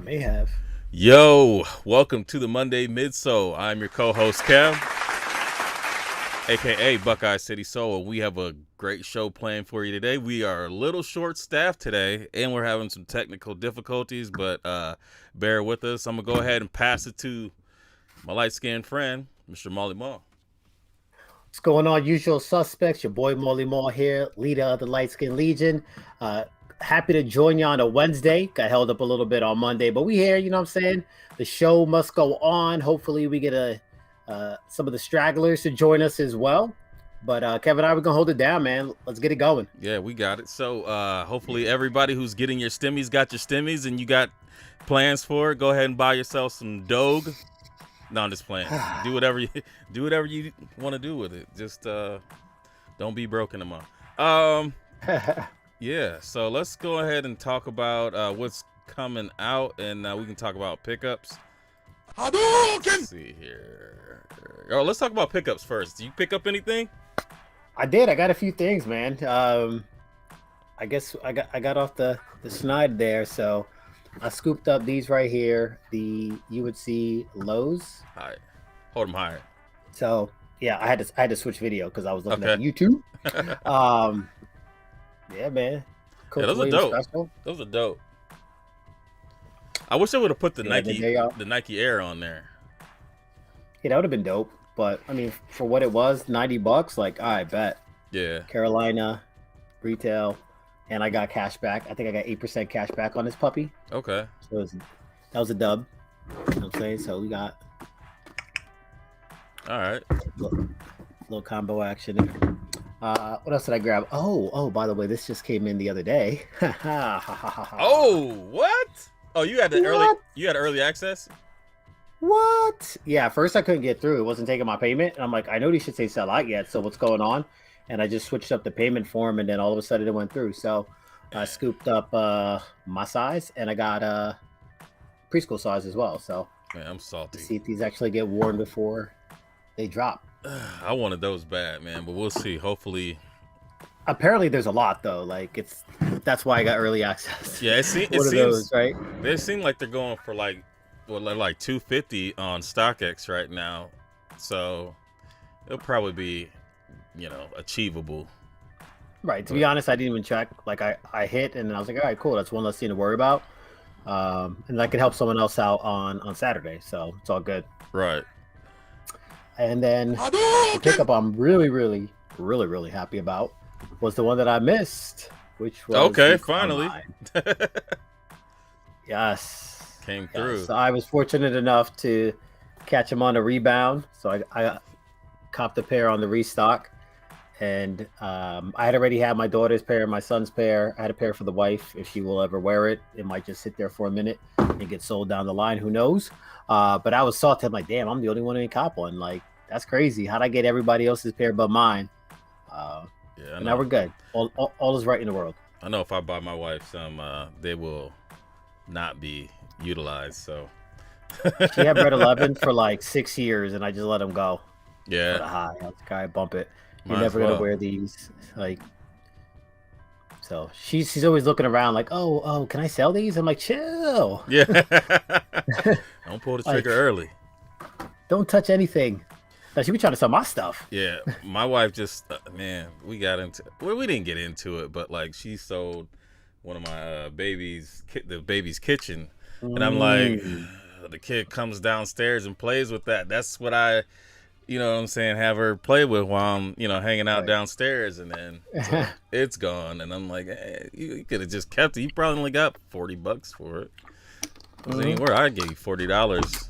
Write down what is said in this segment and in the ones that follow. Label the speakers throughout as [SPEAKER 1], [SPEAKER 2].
[SPEAKER 1] May have.
[SPEAKER 2] Yo, welcome to the Monday Mid-Soul. I'm your co-host Kev, aka Buckeye City Soul. We have a great show planned for you today. We are a little short-staffed today, and we're having some technical difficulties, but bear with us. I'm gonna go ahead and pass it to my light-skinned friend, Mr. Molly Maw.
[SPEAKER 1] What's going on, usual suspects? Your boy Molly Moore here, leader of the Light Skin Legion. Happy to join you on a Wednesday. Got held up a little bit on Monday, but we here, you know what I'm saying? The show must go on. Hopefully we get some of the stragglers to join us as well. But Kevin and I, we're going to hold it down, man. Let's get it going.
[SPEAKER 2] Yeah, we got it. So hopefully everybody who's getting your stimmies got your stimmies and you got plans for it. Go ahead and buy yourself some Doge. No, I'm just playing. Do whatever you want to do with it. Just don't be broken them up. Yeah, so let's go ahead and talk about what's coming out, and we can talk about pickups. Let's see here. Oh, let's talk about pickups first. Do you pick up anything?
[SPEAKER 1] I did. I got a few things, man. I guess I got off the snide there, so I scooped up these right here. You would see Lowe's.
[SPEAKER 2] All right, hold them higher.
[SPEAKER 1] So yeah, I had to switch video because I was looking at YouTube. Yeah, man.
[SPEAKER 2] Yeah, those are dope. Special. Those are dope. I wish I would have put the Nike Air on there.
[SPEAKER 1] Yeah, that would have been dope. But I mean, for what it was, $90. Like, I bet. Yeah. Carolina retail, and I got cash back. I think I got 8% cash back on this puppy.
[SPEAKER 2] Okay.
[SPEAKER 1] So that was a dub. You know what I'm saying? So we got.
[SPEAKER 2] All right.
[SPEAKER 1] Little combo action there. What else did I grab? Oh, by the way, this just came in the other day.
[SPEAKER 2] Oh, what? Oh, you had early access?
[SPEAKER 1] What? Yeah, first I couldn't get through. It wasn't taking my payment. And I'm like, I know these should say sell out yet. So what's going on? And I just switched up the payment form, and then all of a sudden it went through. So I scooped up my size, and I got preschool size as well. So
[SPEAKER 2] man, I'm salty.
[SPEAKER 1] See if these actually get worn before they drop.
[SPEAKER 2] I wanted those bad, man, but we'll see. Hopefully.
[SPEAKER 1] Apparently, there's a lot though. Like that's why I got early access.
[SPEAKER 2] Yeah, it seems
[SPEAKER 1] those, right?
[SPEAKER 2] They seem like they're going for like $250 on StockX right now, so it'll probably be, achievable.
[SPEAKER 1] Right. To be honest, I didn't even check. Like I hit, and I was like, all right, cool. That's one less thing to worry about. And I could help someone else out on Saturday, so it's all good.
[SPEAKER 2] Right.
[SPEAKER 1] And then the pickup I'm really, really, really, really happy about was the one that I missed, which was
[SPEAKER 2] finally.
[SPEAKER 1] Yes.
[SPEAKER 2] Came through.
[SPEAKER 1] So I was fortunate enough to catch him on a rebound. So I copped a pair on the restock. And I had already had my daughter's pair, my son's pair. I had a pair for the wife. If she will ever wear it, it might just sit there for a minute and get sold down the line. Who knows? But I was salty. I'm like, damn, I'm the only one who ain't cop one. Like, that's crazy. How'd I get everybody else's pair but mine? Yeah, now we're good. All is right in the world.
[SPEAKER 2] I know if I buy my wife some, they will not be utilized. So
[SPEAKER 1] she had Red 11 for like 6 years, and I just let them go.
[SPEAKER 2] Yeah.
[SPEAKER 1] For the high. I was like, all right, bump it. You're never gonna wear these. Like, so she's always looking around like, oh, can I sell these? I'm like, chill.
[SPEAKER 2] Yeah. Don't pull the trigger early.
[SPEAKER 1] Don't touch anything. Now, she be trying to sell my stuff.
[SPEAKER 2] Yeah, my wife just man, we didn't get into it, but like she sold one of my the baby's kitchen, and I'm like, the kid comes downstairs and plays with that. That's what I. You know what I'm saying? Have her play with while I'm, hanging out downstairs, and then it's gone. And I'm like, hey, you could have just kept it. You probably only got $40 for it. I gave you $40.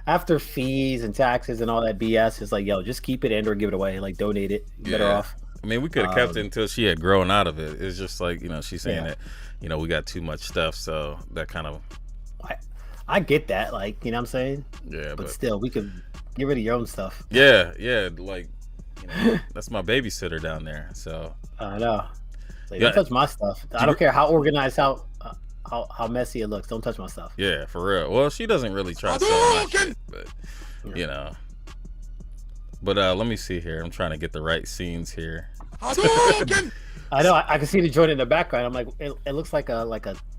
[SPEAKER 1] After fees and taxes and all that BS, it's like, yo, just keep it and or give it away. Like, donate it. Better off.
[SPEAKER 2] I mean, we could have kept it until she had grown out of it. It's just like, she's saying that, we got too much stuff. So that kind of.
[SPEAKER 1] I get that. Like, you know what I'm saying?
[SPEAKER 2] Yeah.
[SPEAKER 1] But still, we could. Get rid of your own stuff.
[SPEAKER 2] Yeah, like that's my babysitter down there. So
[SPEAKER 1] I know. Like, don't touch my stuff. I don't care how organized, how messy it looks. Don't touch my stuff.
[SPEAKER 2] Yeah, for real. Well, she doesn't really try to sell my shit, but But let me see here. I'm trying to get the right scenes here.
[SPEAKER 1] I know. I can see the joint in the background. I'm like, it looks like a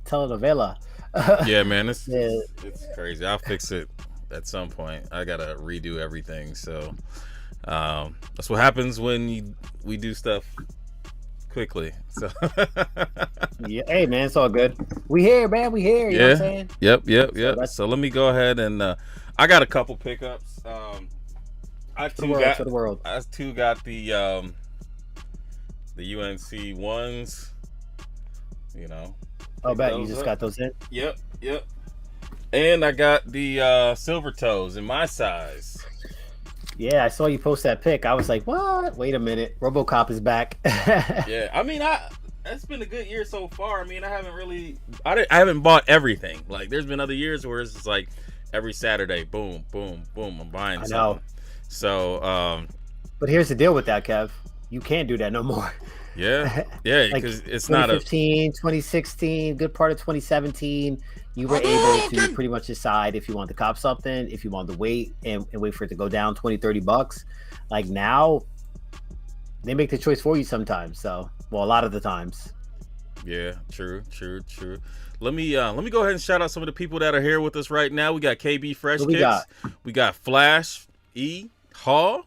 [SPEAKER 1] telenovela.
[SPEAKER 2] Yeah, man, it's
[SPEAKER 1] Yeah.
[SPEAKER 2] it's crazy. I'll fix it at some point. I gotta redo everything. So that's what happens when we do stuff quickly. So
[SPEAKER 1] Yeah. Hey, man, it's all good. We here, man. We here. You know what I'm saying?
[SPEAKER 2] Yep. So let me go ahead and I got a couple pickups. I
[SPEAKER 1] For the world. For the world.
[SPEAKER 2] I too got the UNC ones. You know.
[SPEAKER 1] Oh, bet you just got those in.
[SPEAKER 2] Yep. And I got the silver toes in my size.
[SPEAKER 1] Yeah, I saw you post that pic. I was like, what? Wait a minute. RoboCop is back.
[SPEAKER 2] Yeah, I mean, it's been a good year so far. I mean, I haven't bought everything. Like, there's been other years where it's just like every Saturday, boom, boom, boom, I'm buying something.
[SPEAKER 1] I know.
[SPEAKER 2] So,
[SPEAKER 1] but here's the deal with that, Kev. You can't do that no more.
[SPEAKER 2] Yeah,
[SPEAKER 1] Like
[SPEAKER 2] because it's not
[SPEAKER 1] 2016, good part of 2017. You were able to pretty much decide if you want to cop something, if you want to wait and wait for it to go down $20-$30. Like now, they make the choice for you sometimes. So, well, a lot of the times.
[SPEAKER 2] Yeah, true. Let me go ahead and shout out some of the people that are here with us right now. We got KB Fresh Kicks. We got Flash E Hall.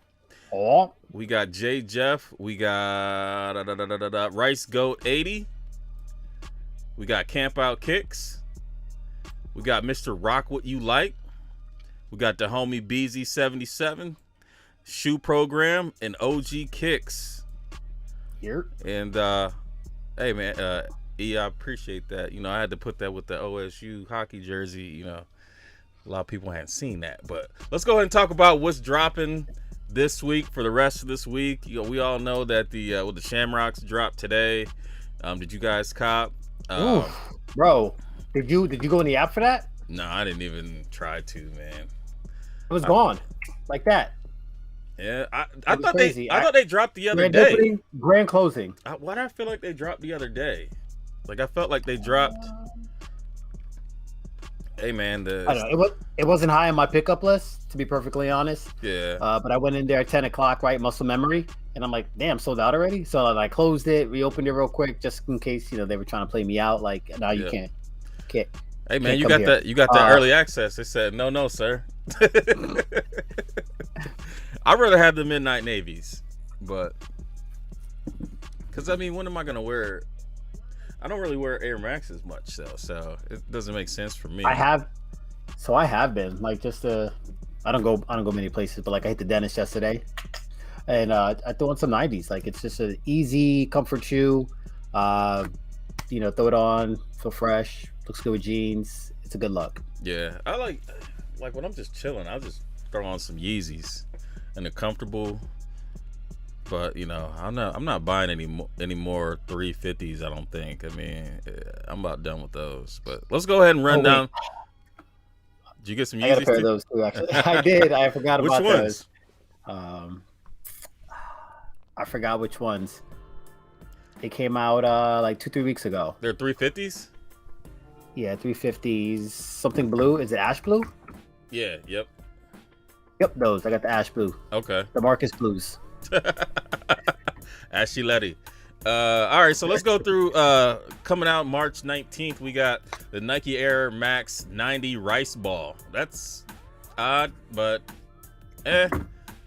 [SPEAKER 1] Oh.
[SPEAKER 2] We got J Jeff. We got Rice Goat 80. We got Camp Out Kicks. We got Mr. Rock What You Like. We got the homie BZ 77, Shoe Program, and OG Kicks.
[SPEAKER 1] Here.
[SPEAKER 2] And hey man, E, I appreciate that. You know, I had to put that with the OSU hockey jersey. You know, a lot of people hadn't seen that. But let's go ahead and talk about what's dropping this week for the rest of this week. You know, we all know that the Shamrocks dropped today. Did you guys cop?
[SPEAKER 1] Ooh, bro, did you go in the app for that?
[SPEAKER 2] No, I didn't even try to, man.
[SPEAKER 1] It was gone like that.
[SPEAKER 2] Yeah, I thought they dropped the other
[SPEAKER 1] grand
[SPEAKER 2] day.
[SPEAKER 1] Opening, grand closing.
[SPEAKER 2] Why did I feel like they dropped the other day? Like I felt like they dropped. Hey man,
[SPEAKER 1] I don't know. It wasn't high on my pickup list, to be perfectly honest.
[SPEAKER 2] Yeah.
[SPEAKER 1] But I went in there at 10 o'clock, right? Muscle memory, and I'm like, damn, sold out already. So I closed it, reopened it real quick, just in case they were trying to play me out. Like, no, you can't.
[SPEAKER 2] Hey man, you got that early access. They said no, sir. I'd rather have the midnight navies, but because I mean, when am I gonna wear? I don't really wear Air Maxes much, so it doesn't make sense for me.
[SPEAKER 1] I have been like I don't go many places, but like I hit the dentist yesterday, and I threw on some 90s. Like it's just an easy comfort shoe. Throw it on, feel fresh, looks good with jeans. It's a good look. Yeah,
[SPEAKER 2] I like when I'm just chilling, I'll just throw on some Yeezys, and they're comfortable. But I'm not buying any more 350s. I don't think. I mean, I'm about done with those. But let's go ahead and run down. Did you get some Yeezys?
[SPEAKER 1] I got a pair of those too. Actually, I did. I forgot about
[SPEAKER 2] those.
[SPEAKER 1] I forgot which ones. They came out like 2-3 weeks ago.
[SPEAKER 2] They're 350s.
[SPEAKER 1] Yeah, 350s. Something blue. Is it ash blue?
[SPEAKER 2] Yeah. Yep.
[SPEAKER 1] Yep, those. I got the ash blue.
[SPEAKER 2] Okay.
[SPEAKER 1] The Marcus Blues.
[SPEAKER 2] Ashy Letty. All right, so let's go through coming out March 19th. We got the Nike Air Max 90 Rice Ball. That's odd, but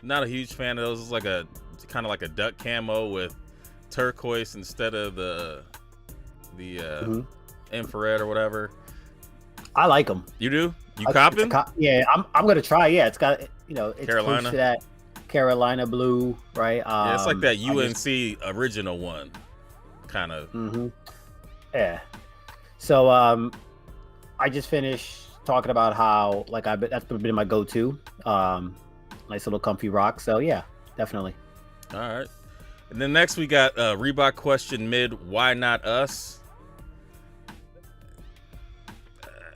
[SPEAKER 2] not a huge fan of those. It's like kind of like a duck camo with turquoise instead of the infrared or whatever.
[SPEAKER 1] I like them.
[SPEAKER 2] You do? You copping?
[SPEAKER 1] Yeah, I'm gonna try. Yeah, it's got it's
[SPEAKER 2] Carolina.
[SPEAKER 1] close to that Carolina blue, right?
[SPEAKER 2] Yeah, it's like that UNC original one, kind of.
[SPEAKER 1] Mm-hmm. Yeah. So I just finished talking about how that's been my go-to. Nice little comfy rock. So yeah, definitely.
[SPEAKER 2] All right. And then next we got Reebok Question Mid. Why not us?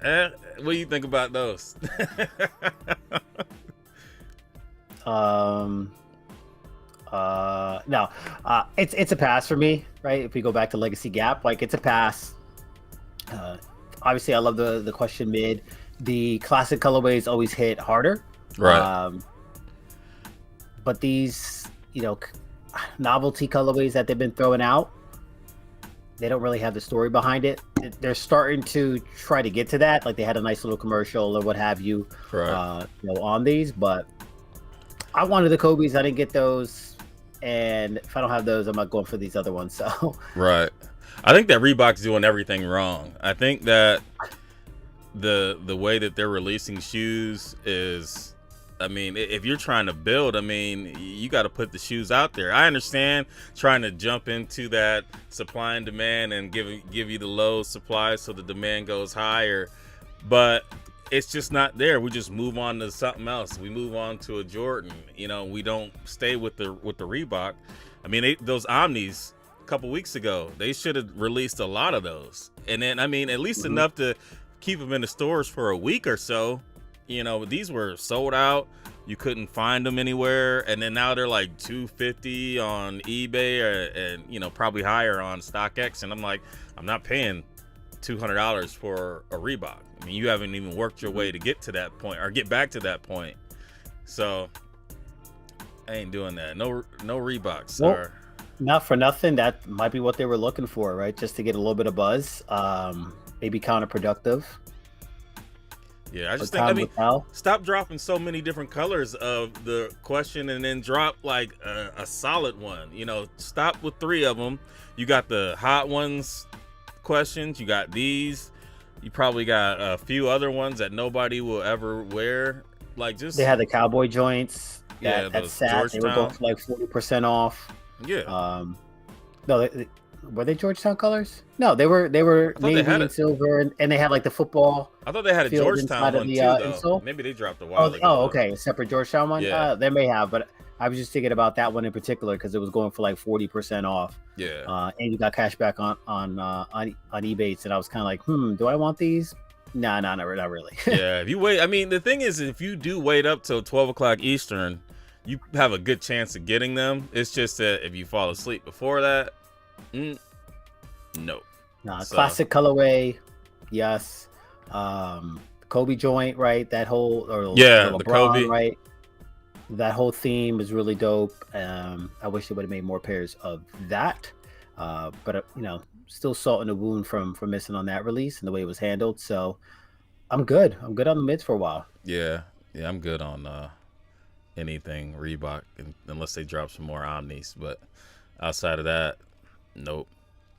[SPEAKER 2] What do you think about those?
[SPEAKER 1] No, it's a pass for me, right? If we go back to Legacy Gap, like it's a pass. Obviously, I love the Question Mid. The classic colorways always hit harder,
[SPEAKER 2] right?
[SPEAKER 1] But these, novelty colorways that they've been throwing out, they don't really have the story behind it. They're starting to try to get to that. Like they had a nice little commercial or what have you,
[SPEAKER 2] Right.
[SPEAKER 1] on these. But I wanted the Kobe's. I didn't get those, and if I don't have those, I'm not going for these other ones. So
[SPEAKER 2] Right. I think that Reebok's doing everything wrong. I think that the way that they're releasing shoes is, I mean, if you're trying to build, I mean, you got to put the shoes out there. I understand trying to jump into that supply and demand and give you the low supply so the demand goes higher, but it's just not there. We just move on to something else. We move on to a Jordan. We don't stay with the Reebok. I mean, those Omnis a couple weeks ago, they should have released a lot of those, and then at least enough to keep them in the stores for a week or so. These were sold out. You couldn't find them anywhere, and then now they're like $250 on eBay, and probably higher on StockX. And I'm like, I'm not paying $200 for a Reebok. I mean, you haven't even worked your way to get to that point or get back to that point. So I ain't doing that. No Reeboks, sir.
[SPEAKER 1] Well, not for nothing. That might be what they were looking for, right? Just to get a little bit of buzz. Maybe counterproductive.
[SPEAKER 2] Yeah, I just think, stop dropping so many different colors of the question and then drop like a solid one. Stop with 3 of them. You got the hot ones questions. You got these. You probably got a few other ones that nobody will ever wear. Like they
[SPEAKER 1] had the cowboy joints.
[SPEAKER 2] Yeah,
[SPEAKER 1] that sat. They were going for like 40% off.
[SPEAKER 2] Yeah.
[SPEAKER 1] No, were they Georgetown colors? No, they were navy and silver, and they had like the football.
[SPEAKER 2] I thought they had a Georgetown one too, though. Maybe they dropped a while ago.
[SPEAKER 1] Oh, okay, a separate Georgetown one.
[SPEAKER 2] Yeah,
[SPEAKER 1] they may have, but I was just thinking about that one in particular because it was going for like 40% off.
[SPEAKER 2] Yeah,
[SPEAKER 1] and you got cash back on eBay, and I was kind of like, do I want these? Nah, not really.
[SPEAKER 2] Yeah, if you wait, I mean, the thing is, if you do wait up till 12 o'clock Eastern, you have a good chance of getting them. It's just that if you fall asleep before that. No.
[SPEAKER 1] Nah, classic colorway, yes. Kobe joint, right? That whole the LeBron,
[SPEAKER 2] Kobe,
[SPEAKER 1] right? That whole theme is really dope. I wish they would have made more pairs of that. But still salt in the wound from missing on that release and the way it was handled. So I'm good. I'm good on the mids for a while.
[SPEAKER 2] Yeah, I'm good on anything Reebok unless they drop some more Omnis. But outside of that, nope.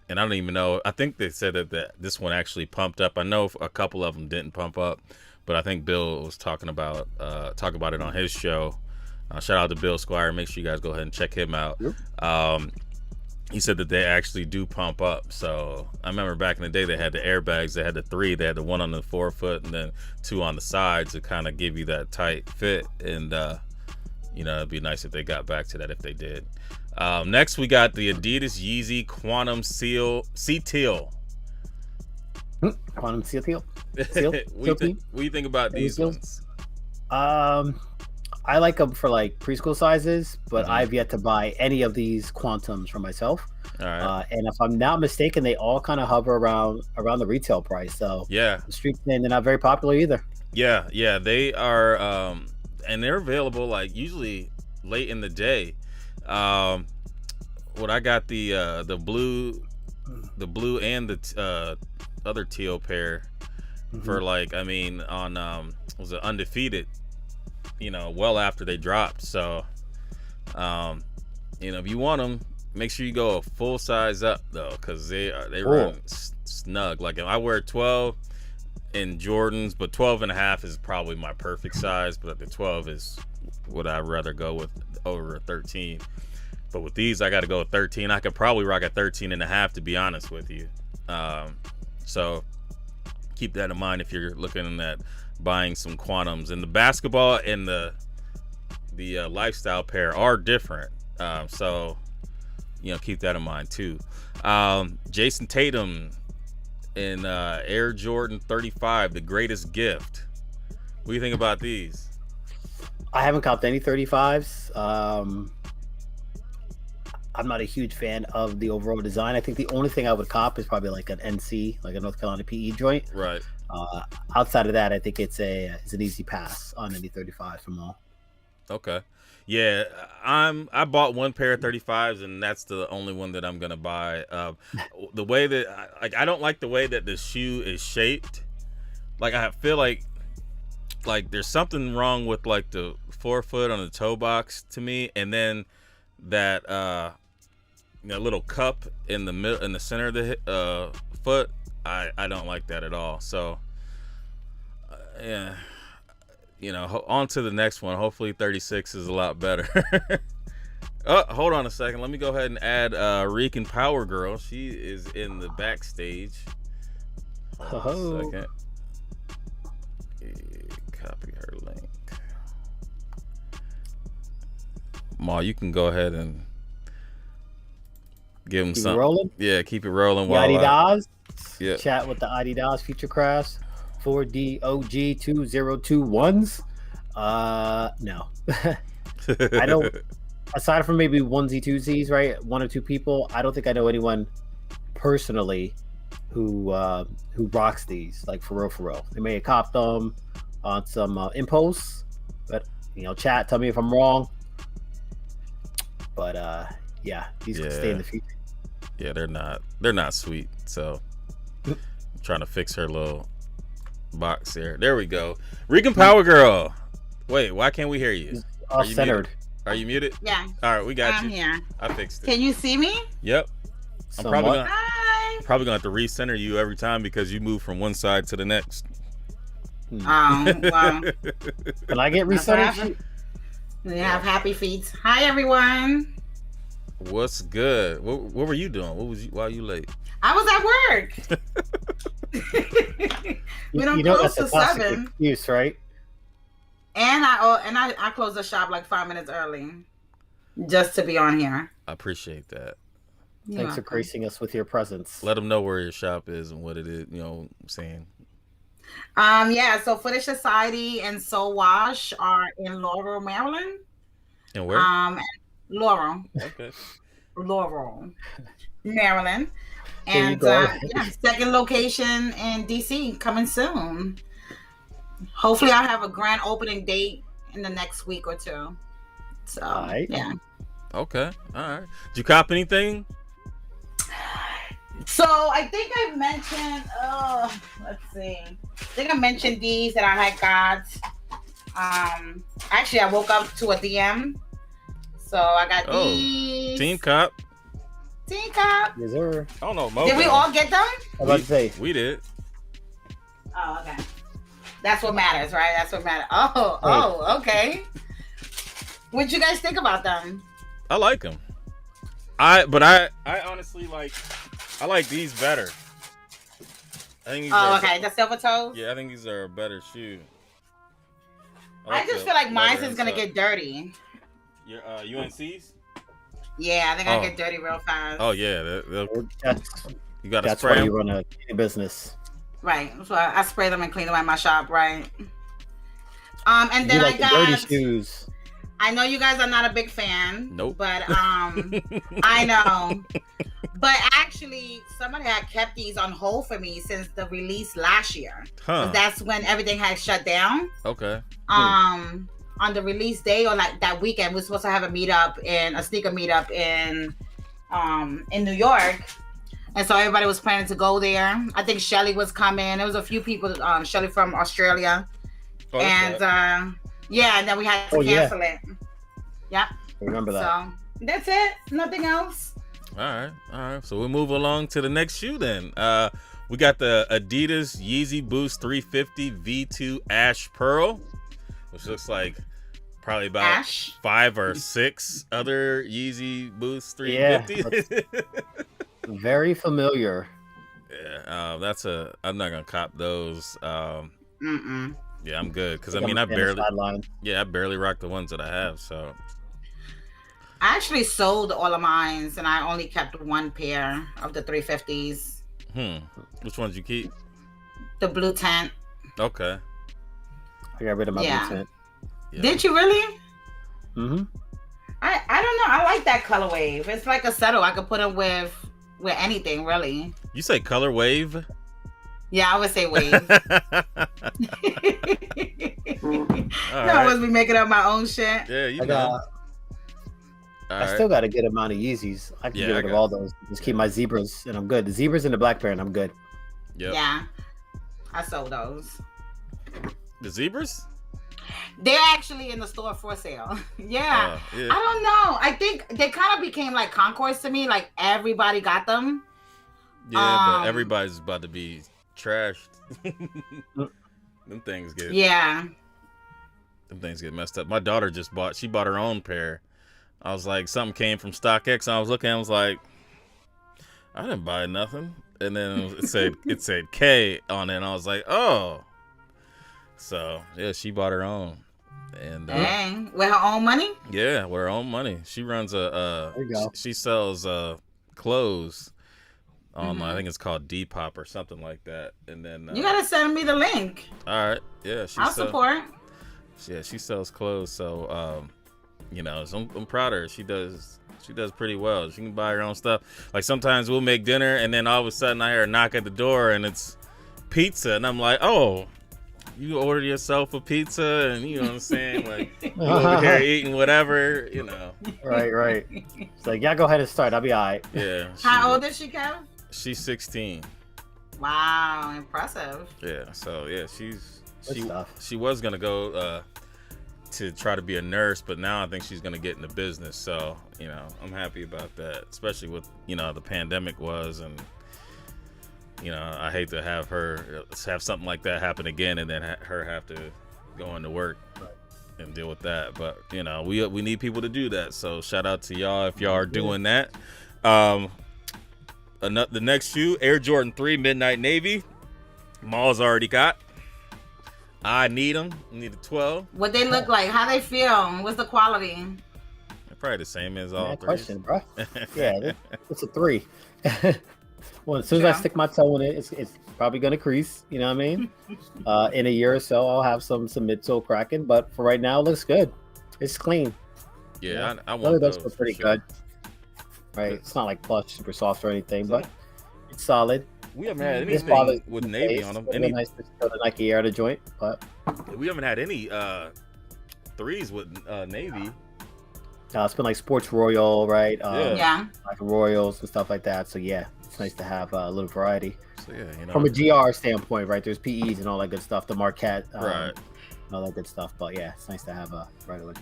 [SPEAKER 2] And I don't even know. I think they said that this one actually pumped up. I know a couple of them didn't pump up, but I think Bill was talking about it on his show. Shout out to Bill Squire. Make sure you guys go ahead and check him out. Yep. He said that they actually do pump up. So I remember back in the day they had the airbags. They had the 3. They had the 1 on the forefoot and then 2 on the sides to kind of give you that tight fit. And it'd be nice if they got back to that if they did. Next, we got the Adidas Yeezy Quantum Seal C-Teal.
[SPEAKER 1] Quantum Seal?
[SPEAKER 2] What do you think about these ones?
[SPEAKER 1] I like them for like preschool sizes, but I've yet to buy any of these Quantums for myself.
[SPEAKER 2] All right.
[SPEAKER 1] And if I'm not mistaken, they all kind of hover around the retail price. So
[SPEAKER 2] yeah,
[SPEAKER 1] the street thing, they're not very popular either.
[SPEAKER 2] Yeah, they are, and they're available like usually late in the day. What I got the blue and the other teal pair for like, I mean, on was it Undefeated, well after they dropped. So if you want them, make sure you go a full size up though, because they run snug. Like if I wear 12 in Jordans, but 12 and a half is probably my perfect size, but the 12 is what I'd rather go with over a 13. But with these, I got to go with 13. I could probably rock a 13 and a half, to be honest with you. So keep that in mind if you're looking at buying some Quantums. And the basketball and the lifestyle pair are different. So keep that in mind too. Jason Tatum in Air Jordan 35, the greatest gift. What do you think about these?
[SPEAKER 1] I haven't copped any 35s. I'm not a huge fan of the overall design. I think the only thing I would cop is probably like an NC, like a North Carolina PE joint.
[SPEAKER 2] Right.
[SPEAKER 1] Outside of that, I think it's an easy pass on any 35 from all.
[SPEAKER 2] Okay. Yeah, I bought one pair of 35s, and that's the only one that I'm gonna buy. The way that I don't like the way that the shoe is shaped. Like I feel like there's something wrong with like the forefoot on the toe box to me, and then that little cup in the middle, in the center of the foot. I don't like that at all. So yeah. On to the next one. Hopefully 36 is a lot better. Oh, hold on a second. Let me go ahead and add Reek and Power Girl. She is in the backstage. Hold on a second. Copy her link. Ma, you can go ahead and give him something.
[SPEAKER 1] Rolling?
[SPEAKER 2] Yeah, keep it rolling.
[SPEAKER 1] Adidas.
[SPEAKER 2] Yeah.
[SPEAKER 1] Chat with the Adidas Future Crafts. 4DOG2021s. No. I don't, aside from maybe onesie twosies, right? One or two people, I don't think I know anyone personally who rocks these, like for real. They may have copped them on some impulse, but chat, tell me if I'm wrong. But yeah, these could stay in the future.
[SPEAKER 2] Yeah, they're not sweet. So I'm trying to fix her little box here. There we go. Regan Power Girl. Wait, why can't we hear you?
[SPEAKER 1] Off centered.
[SPEAKER 2] Are you muted?
[SPEAKER 3] Yeah.
[SPEAKER 2] All right, we got you.
[SPEAKER 3] I'm here.
[SPEAKER 2] I fixed it.
[SPEAKER 3] Can you see me?
[SPEAKER 2] Yep.
[SPEAKER 1] Somewhat.
[SPEAKER 3] Hi.
[SPEAKER 2] Probably gonna have to recenter you every time because you move from one side to the next.
[SPEAKER 3] Well.
[SPEAKER 1] Can I get recentered?
[SPEAKER 3] We have happy feet. Hi, everyone.
[SPEAKER 2] What's good? What were you doing? Why are you late?
[SPEAKER 3] I was at work. We don't close
[SPEAKER 1] that's
[SPEAKER 3] till
[SPEAKER 1] a classic
[SPEAKER 3] 7.
[SPEAKER 1] excuse, right?
[SPEAKER 3] And I closed the shop like 5 minutes early, just to be on here.
[SPEAKER 2] I appreciate that.
[SPEAKER 1] Thanks for gracing us with your presence.
[SPEAKER 2] Let them know where your shop is and what it is. I'm saying.
[SPEAKER 3] Yeah. So Footage Society and Soul Wash are in Laurel, Maryland.
[SPEAKER 2] And where?
[SPEAKER 3] Laurel.
[SPEAKER 2] Okay.
[SPEAKER 3] Laurel, Maryland.
[SPEAKER 1] And
[SPEAKER 3] second location in DC coming soon. Hopefully I'll have a grand opening date in the next week or two. So yeah.
[SPEAKER 2] Okay. All right. Did you cop anything?
[SPEAKER 3] So I think I mentioned let's see. I think I mentioned these that I had got. Actually I woke up to a DM. So I got these.
[SPEAKER 2] Team Cop.
[SPEAKER 3] Team Cop.
[SPEAKER 1] Yes, sir.
[SPEAKER 2] I don't know.
[SPEAKER 3] Did we all get them?
[SPEAKER 1] I was about to say.
[SPEAKER 2] We did.
[SPEAKER 3] Oh, okay. That's what matters, right? That's what matters. Oh, okay. What'd you guys think about them?
[SPEAKER 2] I like them. I honestly like these better. I think these
[SPEAKER 3] okay. The silver toes?
[SPEAKER 2] Yeah, I think these are a better shoe.
[SPEAKER 3] I just feel like mine's is going to get dirty.
[SPEAKER 2] Your UNC's?
[SPEAKER 3] Yeah, I think I get dirty real fast.
[SPEAKER 2] Oh, yeah. You got to spray them.
[SPEAKER 1] That's why you run a business.
[SPEAKER 3] Right. So I spray them and clean them at my shop, right? And then I got
[SPEAKER 1] dirty shoes.
[SPEAKER 3] I know you guys are not a big fan.
[SPEAKER 2] Nope.
[SPEAKER 3] But I know. But actually, somebody had kept these on hold for me since the release last year. Huh. That's when everything had shut down.
[SPEAKER 2] Okay.
[SPEAKER 3] On the release day or like that weekend, we're supposed to have a sneaker meetup in New York. And so everybody was planning to go there. I think Shelly was coming. There was a few people, Shelly from Australia. And and then we had to cancel it. Yeah.
[SPEAKER 1] I remember that.
[SPEAKER 3] So that's it. Nothing else.
[SPEAKER 2] All right. So we'll move along to the next shoe then. We got the Adidas Yeezy Boost 350 V2 Ash Pearl, which looks like probably about 5 or 6 other Yeezy Boost 350.
[SPEAKER 1] Yeah, very familiar.
[SPEAKER 2] Yeah, I'm not gonna cop those. Yeah, I'm good because I barely rock the ones that I have. So
[SPEAKER 3] I actually sold all of mine, and I only kept one pair of the 350s.
[SPEAKER 2] Which ones you keep?
[SPEAKER 3] The blue tent.
[SPEAKER 2] Okay.
[SPEAKER 1] I got rid of my blue tent.
[SPEAKER 3] Yeah. Did you really?
[SPEAKER 1] Mm-hmm.
[SPEAKER 3] I don't know. I like that color wave. It's like a settle. I could put it with anything, really.
[SPEAKER 2] You say color wave?
[SPEAKER 3] Yeah, I would say wave.
[SPEAKER 2] All
[SPEAKER 3] No, I
[SPEAKER 2] right.
[SPEAKER 3] was be making up my own shit.
[SPEAKER 2] Yeah, you
[SPEAKER 1] I
[SPEAKER 2] know.
[SPEAKER 1] got.
[SPEAKER 2] All
[SPEAKER 1] I
[SPEAKER 2] right.
[SPEAKER 1] still got a good amount of Yeezys. I can
[SPEAKER 2] Yeah,
[SPEAKER 1] get
[SPEAKER 2] I
[SPEAKER 1] rid of
[SPEAKER 2] got-
[SPEAKER 1] all those. Just keep my zebras, and I'm good. The zebras and the black pair, and I'm good.
[SPEAKER 2] Yep.
[SPEAKER 3] Yeah, I sold those.
[SPEAKER 2] The zebras?
[SPEAKER 3] They're actually in the store for sale. Yeah.
[SPEAKER 2] Yeah.
[SPEAKER 3] I don't know. I think they kind of became like concourse to me. Like everybody got them.
[SPEAKER 2] Yeah, but
[SPEAKER 3] Um,
[SPEAKER 2] everybody's about to be trashed. Them things get
[SPEAKER 3] Yeah.
[SPEAKER 2] messed up. My daughter she bought her own pair. I was like, something came from StockX, and I was looking, I was like, I didn't buy nothing. And then it said K on it, and I was like, oh. So yeah, she bought her own. And
[SPEAKER 3] Dang. With her own money?
[SPEAKER 2] yeah, with her own money. She runs
[SPEAKER 1] There you go.
[SPEAKER 2] she sells clothes on I think it's called Depop or something like that. And then
[SPEAKER 3] You gotta send me the link.
[SPEAKER 2] all right, yeah,
[SPEAKER 3] I'll support.
[SPEAKER 2] Yeah, she sells clothes, so you know, so I'm proud of her. She does pretty well. She can buy her own stuff. Like sometimes we'll make dinner, and then all of a sudden I hear a knock at the door, and it's pizza, and I'm like, oh, you ordered yourself a pizza, and you know what I'm saying, like you over here eating whatever, you know.
[SPEAKER 1] Right. It's like, yeah, go ahead and start. I'll be all right.
[SPEAKER 2] Yeah.
[SPEAKER 3] How old is she, Kev?
[SPEAKER 2] She's 16.
[SPEAKER 3] Wow, impressive.
[SPEAKER 2] Yeah. So yeah,
[SPEAKER 1] Good stuff.
[SPEAKER 2] she was gonna go to try to be a nurse, but now I think she's gonna get into business. So you know, I'm happy about that, especially with the pandemic was, and I hate to have her have something like that happen again, and then her have to go into work and deal with that. But we need people to do that. So shout out to y'all if y'all are doing that. The next shoe, Air Jordan 3 Midnight Navy. Mall's already got. I need them. Need a 12.
[SPEAKER 3] What they look like? How they feel? What's the quality?
[SPEAKER 2] They're probably the same as all
[SPEAKER 1] Bad
[SPEAKER 2] three.
[SPEAKER 1] question, bro. Yeah, it's a 3. Well, as soon as I stick my toe in it, it's probably gonna crease. You know what I mean? In a year or so, I'll have some midsole cracking, but for right now, it looks good. It's clean.
[SPEAKER 2] Yeah, I
[SPEAKER 1] Really
[SPEAKER 2] want
[SPEAKER 1] does
[SPEAKER 2] those.
[SPEAKER 1] feel pretty
[SPEAKER 2] for sure.
[SPEAKER 1] good. Right? It's not like plush, super soft or anything, but it's solid.
[SPEAKER 2] We haven't had
[SPEAKER 1] It's
[SPEAKER 2] anything with Navy on them.
[SPEAKER 1] Really nice to throw the Nike Air to joint, but
[SPEAKER 2] We haven't had any threes with Navy.
[SPEAKER 1] it's been like Sports Royal, right?
[SPEAKER 3] Yeah.
[SPEAKER 1] Like Royals and stuff like that. So yeah, it's nice to have a little variety.
[SPEAKER 2] So yeah,
[SPEAKER 1] From a GR standpoint, right? There's PEs and all that good stuff, the Marquette,
[SPEAKER 2] right.
[SPEAKER 1] and all that good stuff. But yeah, it's nice to have a right away.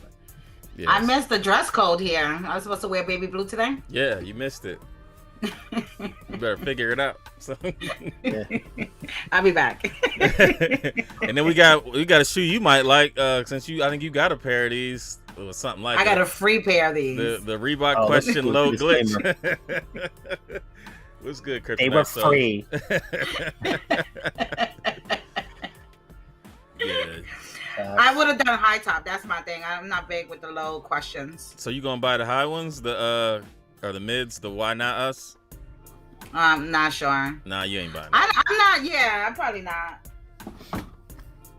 [SPEAKER 2] Yes.
[SPEAKER 3] I missed the dress code here. I was supposed to wear baby blue today.
[SPEAKER 2] Yeah, you missed it. You better figure it out. So.
[SPEAKER 1] Yeah.
[SPEAKER 3] I'll be back.
[SPEAKER 2] And then we got a shoe you might like, since I think you got a pair of these or something like
[SPEAKER 3] I got
[SPEAKER 2] that.
[SPEAKER 3] a free pair of these.
[SPEAKER 2] The Reebok
[SPEAKER 1] Oh, let's
[SPEAKER 2] question
[SPEAKER 1] go
[SPEAKER 2] low
[SPEAKER 1] through
[SPEAKER 2] glitch. What's good, Kryptonite?
[SPEAKER 1] They were
[SPEAKER 2] So-
[SPEAKER 1] free.
[SPEAKER 2] Yeah.
[SPEAKER 3] I would have done high top. That's my thing. I'm not big with the low questions.
[SPEAKER 2] So you gonna buy the high ones, or the mids, the why not us?
[SPEAKER 3] Not sure.
[SPEAKER 2] Nah, you ain't buying.
[SPEAKER 3] I'm not. Yeah, I'm probably not.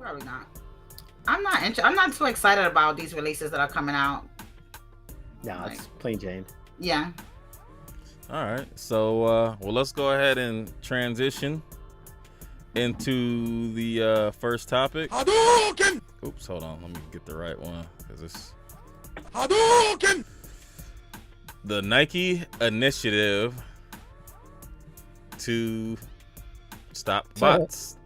[SPEAKER 3] Probably not. I'm not too excited about these releases that are coming out.
[SPEAKER 1] No, it's plain Jane.
[SPEAKER 3] Yeah.
[SPEAKER 2] All right, so well, let's go ahead and transition into the first topic.
[SPEAKER 4] Hadouken!
[SPEAKER 2] Oops, hold on, let me get the right one because it's
[SPEAKER 4] Hadouken!
[SPEAKER 2] the Nike initiative to stop bots.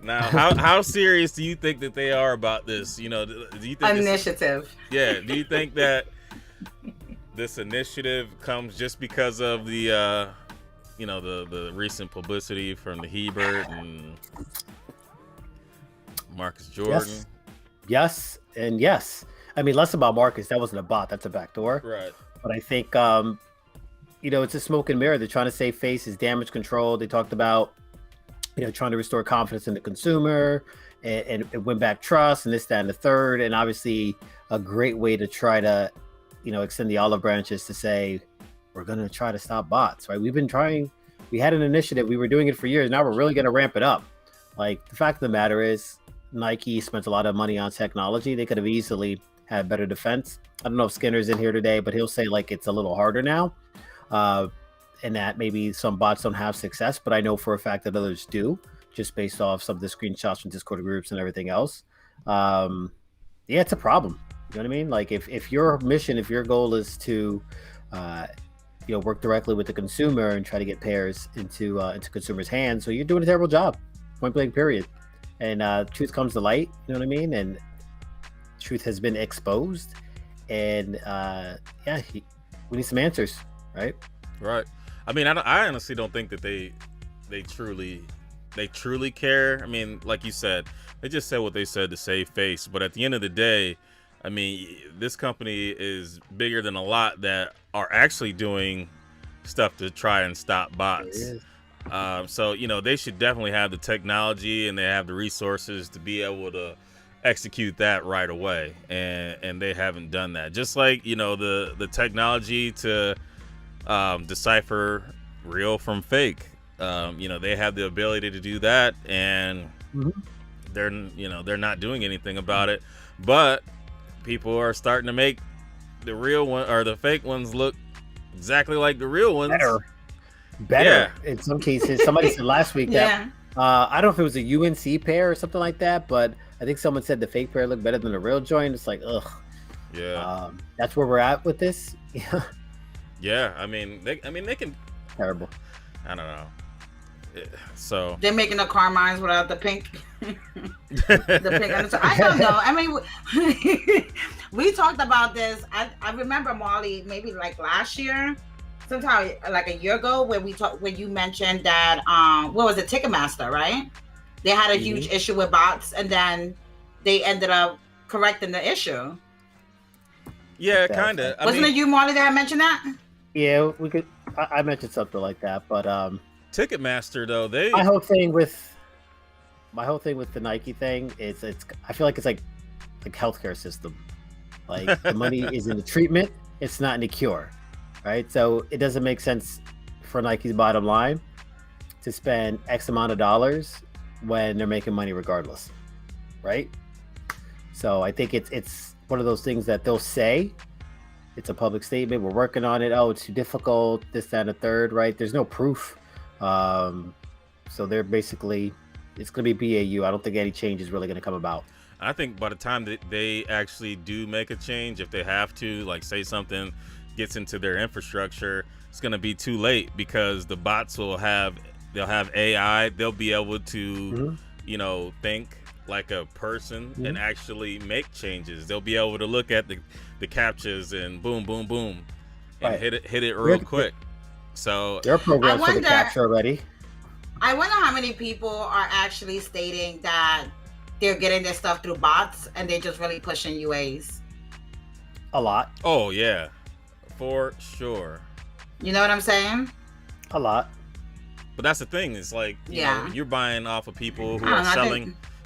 [SPEAKER 2] Now, how serious do you think that they are about this? Do you think
[SPEAKER 3] Initiative.
[SPEAKER 2] do you think that this initiative comes just because of the the recent publicity from the Hebert and Marcus Jordan?
[SPEAKER 1] Yes, and yes. I mean, less about Marcus. That wasn't a bot. That's a backdoor.
[SPEAKER 2] Right.
[SPEAKER 1] But I think, it's a smoke and mirror. They're trying to save face, is damage control. They talked about, trying to restore confidence in the consumer and win back trust and this, that, and the third. And obviously a great way to try to, extend the olive branches to say, we're going to try to stop bots, right? We've been trying, we had an initiative. We were doing it for years. Now we're really going to ramp it up. Like, the fact of the matter is Nike spent a lot of money on technology. They could have easily had better defense. I don't know if Skinner's in here today, but he'll say like it's a little harder now. and that maybe some bots don't have success, but I know for a fact that others do, just based off some of the screenshots from Discord groups and everything else. Yeah, it's a problem. You know what I mean? Like if your mission, if your goal is to work directly with the consumer and try to get pairs into consumers' hands, so you're doing a terrible job, point blank period. And truth comes to light, you know what I mean? And truth has been exposed, and we need some answers, right?
[SPEAKER 2] Right. I mean, I honestly don't think that they truly care. I mean, like you said, they just said what they said to save face. But at the end of the day, I mean, this company is bigger than a lot that are actually doing stuff to try and stop bots. So, they should definitely have the technology, and they have the resources to be able to execute that right away. And they haven't done that. Just like, the technology to decipher real from fake. They have the ability to do that, and they're not doing anything about it. But people are starting to make the real one or the fake ones look exactly like the real ones.
[SPEAKER 1] Better in some cases. Somebody said last week that I don't know if it was a UNC pair or something like that, but I think someone said the fake pair looked better than the real joint. It's like, ugh.
[SPEAKER 2] Yeah.
[SPEAKER 1] That's where we're at with this.
[SPEAKER 2] Yeah. I mean, they can.
[SPEAKER 1] Terrible.
[SPEAKER 2] I don't know. So
[SPEAKER 3] they're making the Carmines without the pink. The pink on the top. I don't know. I mean, we talked about this. I remember, Molly, maybe like last year, sometime like a year ago, where you mentioned that what was it, Ticketmaster, right? They had a huge issue with bots, and then they ended up correcting the issue.
[SPEAKER 2] Yeah, kind of.
[SPEAKER 3] Wasn't it you, Molly, that had mentioned that?
[SPEAKER 1] Yeah, we could. I mentioned something like that, but
[SPEAKER 2] Ticketmaster though,
[SPEAKER 1] my whole thing with the Nike thing is I feel like it's like healthcare system. Like the money is in the treatment, it's not in the cure, right? So it doesn't make sense for Nike's bottom line to spend X amount of dollars when they're making money regardless, right? So I think it's one of those things that they'll say. It's a public statement. We're working on it. Oh, it's too difficult. This, that, and the third, right? There's no proof. So they're basically, it's going to be BAU. I don't think any change is really going to come about.
[SPEAKER 2] I think by the time that they actually do make a change, if they have to, like say something gets into their infrastructure, it's going to be too late, because the bots they'll have AI. They'll be able to, think like a person and actually make changes. They'll be able to look at the captchas and boom, boom, boom, and hit it real quick. So
[SPEAKER 1] there are programs for the captcha already.
[SPEAKER 3] I wonder how many people are actually stating that they're getting their stuff through bots and they're just really pushing UAs.
[SPEAKER 1] A lot.
[SPEAKER 2] Oh yeah, for sure.
[SPEAKER 3] You know what I'm saying?
[SPEAKER 1] A lot.
[SPEAKER 2] But that's the thing. It's like you're buying off of people who are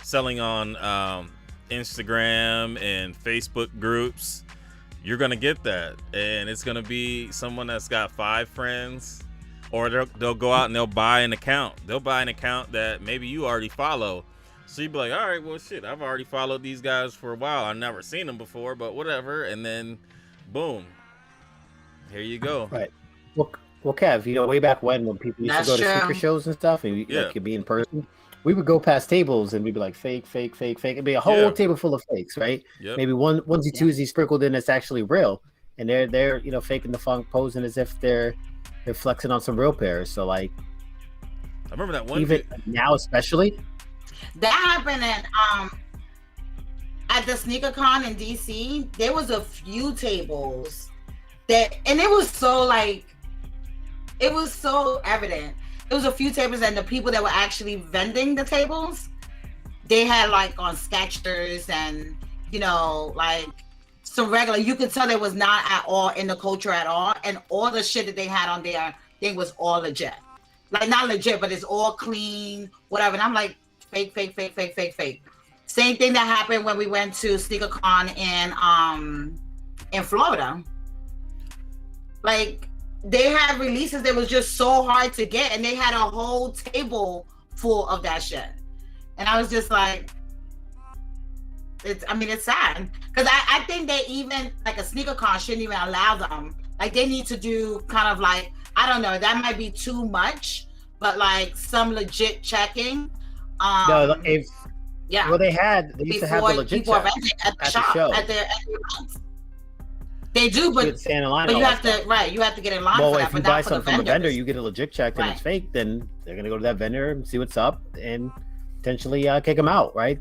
[SPEAKER 2] selling on Instagram and Facebook groups. You're gonna get that, and it's gonna be someone that's got 5 friends, or they'll go out and they'll buy an account. They'll buy an account that maybe you already follow. So you'd be like, all right, well, shit, I've already followed these guys for a while. I've never seen them before, but whatever. And then, boom, here you go.
[SPEAKER 1] Right. Well, Kev, way back when people used to go to sneaker shows and stuff, and you could be in person, we would go past tables and we'd be like, fake, fake, fake, fake. It'd be a whole table full of fakes, right? Yep. Maybe onesie twosie sprinkled in that's actually real, and they're faking the funk, posing as if they're flexing on some real pairs. So like,
[SPEAKER 2] I remember that one.
[SPEAKER 1] Even now, especially.
[SPEAKER 3] That happened at the SneakerCon in DC. There was a few tables and it was so evident. There was a few tables, and the people that were actually vending the tables, they had like on Skechers and like some regular. You could tell it was not at all in the culture at all, and all the shit that they had on their thing was all legit. Like not legit, but it's all clean, whatever. And I'm like, fake, fake, fake, fake, fake, fake. Same thing that happened when we went to SneakerCon in Florida. Like they had releases that was just so hard to get, and they had a whole table full of that shit. And I was just like, it's sad. Because I think they even, like a SneakerCon shouldn't even allow them. Like they need to do kind of like I don't know. That might be too much, but like some legit checking.
[SPEAKER 1] No, if
[SPEAKER 3] Yeah.
[SPEAKER 1] well, they used to have the legit
[SPEAKER 3] people
[SPEAKER 1] check
[SPEAKER 3] at the
[SPEAKER 1] at
[SPEAKER 3] shop
[SPEAKER 1] the show.
[SPEAKER 3] at the events. They do, but
[SPEAKER 1] Stand in line
[SPEAKER 3] you
[SPEAKER 1] all
[SPEAKER 3] have
[SPEAKER 1] that
[SPEAKER 3] to
[SPEAKER 1] stuff.
[SPEAKER 3] you have to get in line
[SPEAKER 1] Well,
[SPEAKER 3] for that.
[SPEAKER 1] if you
[SPEAKER 3] but
[SPEAKER 1] buy
[SPEAKER 3] not for the
[SPEAKER 1] something from a vendor,
[SPEAKER 3] vendors.
[SPEAKER 1] you get a legit check and it's fake, then they're gonna go to that vendor and see what's up and potentially kick them out, right?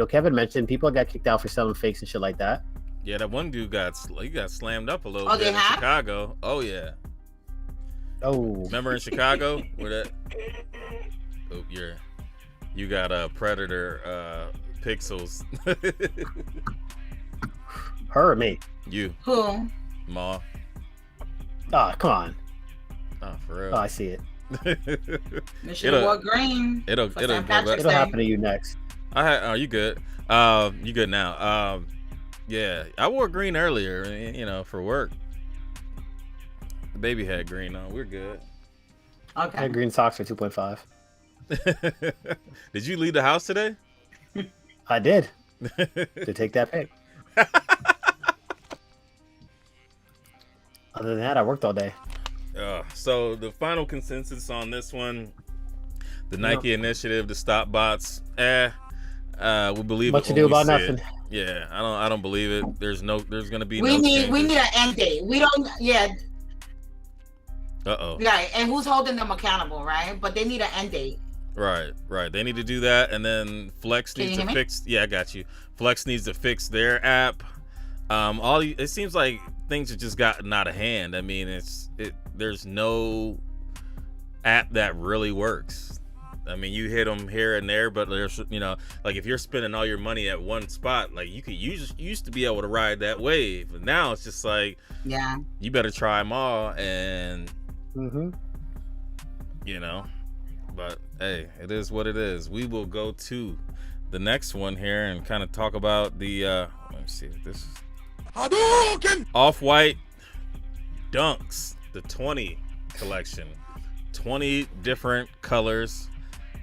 [SPEAKER 1] Kevin mentioned people got kicked out for selling fakes and shit like that.
[SPEAKER 2] Yeah, that one dude got slammed up a little
[SPEAKER 3] Oh,
[SPEAKER 2] bit
[SPEAKER 3] they
[SPEAKER 2] in
[SPEAKER 3] have?
[SPEAKER 2] Chicago. Oh yeah.
[SPEAKER 1] Oh,
[SPEAKER 2] Remember in Chicago where that? Oh, you got a Predator pixels.
[SPEAKER 1] her or me?
[SPEAKER 2] You,
[SPEAKER 3] Who?
[SPEAKER 2] Ma.
[SPEAKER 1] Oh, come on.
[SPEAKER 2] Oh, for real.
[SPEAKER 1] Oh, I see it.
[SPEAKER 3] They should have wore green.
[SPEAKER 2] It'll
[SPEAKER 3] for
[SPEAKER 2] go
[SPEAKER 3] St.
[SPEAKER 2] back.
[SPEAKER 3] Patrick's
[SPEAKER 1] It'll
[SPEAKER 3] Day.
[SPEAKER 1] happen to you next.
[SPEAKER 2] Oh, you good? You good now? Yeah, I wore green earlier. For work. The baby had green on. We're good.
[SPEAKER 1] I
[SPEAKER 3] Okay.
[SPEAKER 1] had green socks for 2.5.
[SPEAKER 2] Did you leave the house today?
[SPEAKER 1] I did to take that pic. Other than that, I worked all day.
[SPEAKER 2] So the final consensus on this one, the Nike initiative to stop bots. We believe
[SPEAKER 1] Much
[SPEAKER 2] it
[SPEAKER 1] ado
[SPEAKER 2] when we
[SPEAKER 1] about
[SPEAKER 2] see
[SPEAKER 1] nothing.
[SPEAKER 2] it. Yeah, I don't believe it. There's gonna be
[SPEAKER 3] We
[SPEAKER 2] no
[SPEAKER 3] need
[SPEAKER 2] changes.
[SPEAKER 3] an end date. We don't. Yeah.
[SPEAKER 2] Uh-oh.
[SPEAKER 3] Right. And who's holding them accountable, right? But they need an end date.
[SPEAKER 2] Right. They need to do that, and then Flex
[SPEAKER 3] Can you
[SPEAKER 2] needs to
[SPEAKER 3] hear me?
[SPEAKER 2] fix. Yeah, I got you. Flex needs to fix their app. It seems like things have just gotten out of hand. I mean, there's no app that really works. I mean, you hit them here and there, but there's, like if you're spending all your money at one spot, like you used to be able to ride that wave, but now it's just like,
[SPEAKER 3] Yeah.
[SPEAKER 2] you better try them all, and
[SPEAKER 1] Mm-hmm.
[SPEAKER 2] but hey, it is what it is. We will go to the next one here and kind of talk about the let me see this
[SPEAKER 4] Hadouken!
[SPEAKER 2] Off-White Dunks, the 20 collection. 20 different colors.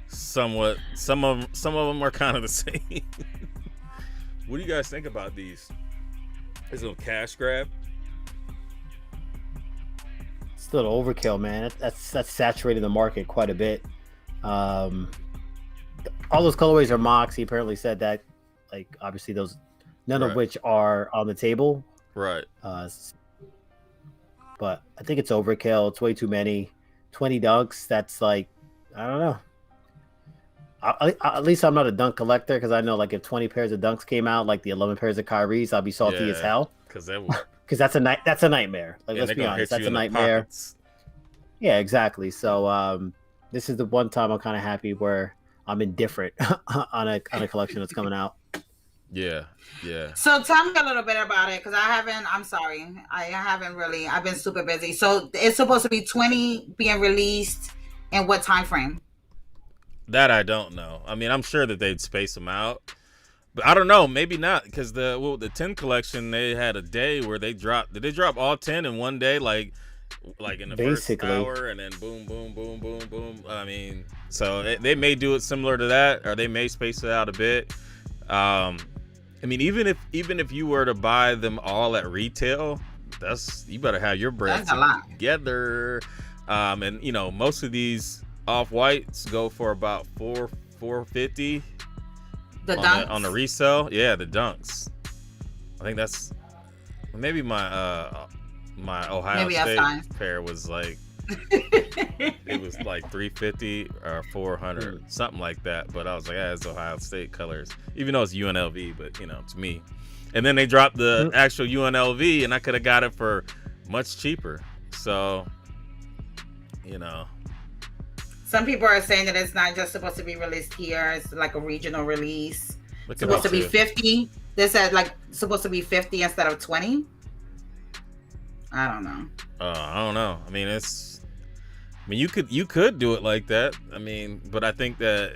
[SPEAKER 2] Some of them are kind of the same. What do you guys think about these? Is it a cash grab?
[SPEAKER 1] Still overkill, man. That's saturated the market quite a bit. All those colorways are mocks. He apparently said that, like, obviously none of which are on the table.
[SPEAKER 2] Right.
[SPEAKER 1] But I think it's overkill. It's way too many. 20 dunks. That's like, I don't know. At least I'm not a dunk collector, because I know, like, if 20 pairs of dunks came out, like the 11 pairs of Kyrie's, I'll be salty as hell.
[SPEAKER 2] Because that
[SPEAKER 1] Because that's a nightmare. Like, let's be honest, that's a nightmare. Yeah, exactly. So this is the one time I'm kind of happy where I'm indifferent on a collection that's coming out.
[SPEAKER 2] Yeah.
[SPEAKER 3] So tell me a little bit about it, because I'm sorry, I haven't really. I've been super busy. So it's supposed to be 20 being released in what time frame?
[SPEAKER 2] That I don't know. I mean, I'm sure that they'd space them out, but I don't know. Maybe not, because the 10 collection, they had a day where they dropped. Did they drop all 10 in one day, like in the
[SPEAKER 1] Basically.
[SPEAKER 2] first hour, and then boom, boom, boom, boom, boom? I mean, so they may do it similar to that, or they may space it out a bit. I mean, even if you were to buy them all at retail, you better have your bread
[SPEAKER 3] That's a lot.
[SPEAKER 2] together. And most of these Off-Whites go for about $450
[SPEAKER 3] The dunks?
[SPEAKER 2] on the resale. Yeah, the dunks. I think that's maybe my Ohio
[SPEAKER 3] Maybe that's
[SPEAKER 2] State
[SPEAKER 3] fine.
[SPEAKER 2] pair was like it was like $350 or $400, something like that. But I was like, it's Ohio State colors, even though it's UNLV. But it's me. And then they dropped the actual UNLV, and I could have got it for much cheaper. So,
[SPEAKER 3] Some people are saying that it's not just supposed to be released here. It's like a regional release.
[SPEAKER 2] look at
[SPEAKER 3] Supposed to
[SPEAKER 2] that
[SPEAKER 3] be
[SPEAKER 2] too.
[SPEAKER 3] 50. They said supposed to be 50 instead of 20. I don't know.
[SPEAKER 2] I don't know. I mean, you could do it like that. I mean, but I think that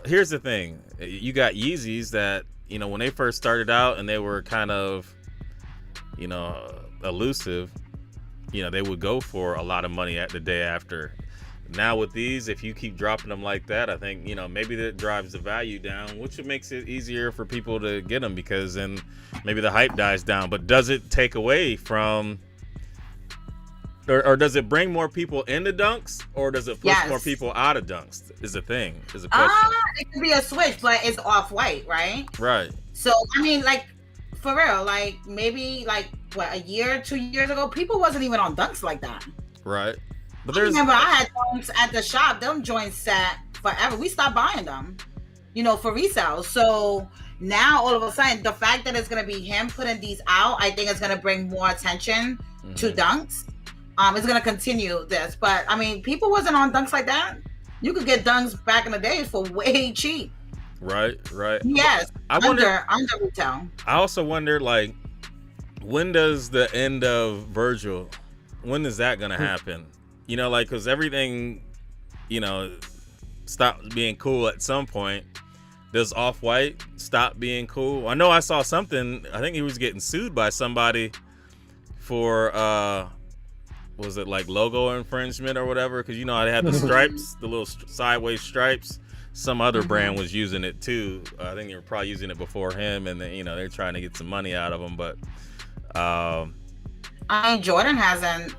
[SPEAKER 2] here's the thing. You got Yeezys that, when they first started out and they were kind of, elusive, they would go for a lot of money at the day after. Now with these, if you keep dropping them like that, I think, maybe that drives the value down, which makes it easier for people to get them, because then maybe the hype dies down. But does it take away from or does it bring more people into dunks, or does it push
[SPEAKER 3] Yes.
[SPEAKER 2] more people out of dunks? Is a thing. Is a question.
[SPEAKER 3] It could be a switch, but it's off-white, right?
[SPEAKER 2] Right.
[SPEAKER 3] So I mean, like, for real, like maybe like what, a year, 2 years ago, people wasn't even on dunks like that.
[SPEAKER 2] Right. But
[SPEAKER 3] I
[SPEAKER 2] there's
[SPEAKER 3] remember I had dunks at the shop. Them joints sat forever. We stopped buying them, for resale. So now all of a sudden, the fact that it's gonna be him putting these out, I think it's gonna bring more attention to dunks. It's gonna continue this, but I mean, people wasn't on dunks like that. You could get dunks back in the day for way cheap.
[SPEAKER 2] Right.
[SPEAKER 3] Yes, under retail.
[SPEAKER 2] I also wonder, like, when does the end of Virgil? When is that gonna happen? Like, because everything, stopped being cool at some point. Does Off-White stop being cool? I know I saw something. I think he was getting sued by somebody for was it like logo infringement or whatever? Because they had the stripes, the little sideways stripes. Some other brand was using it too. I think they were probably using it before him, and then they're trying to get some money out of him. But
[SPEAKER 3] I mean, Jordan hasn't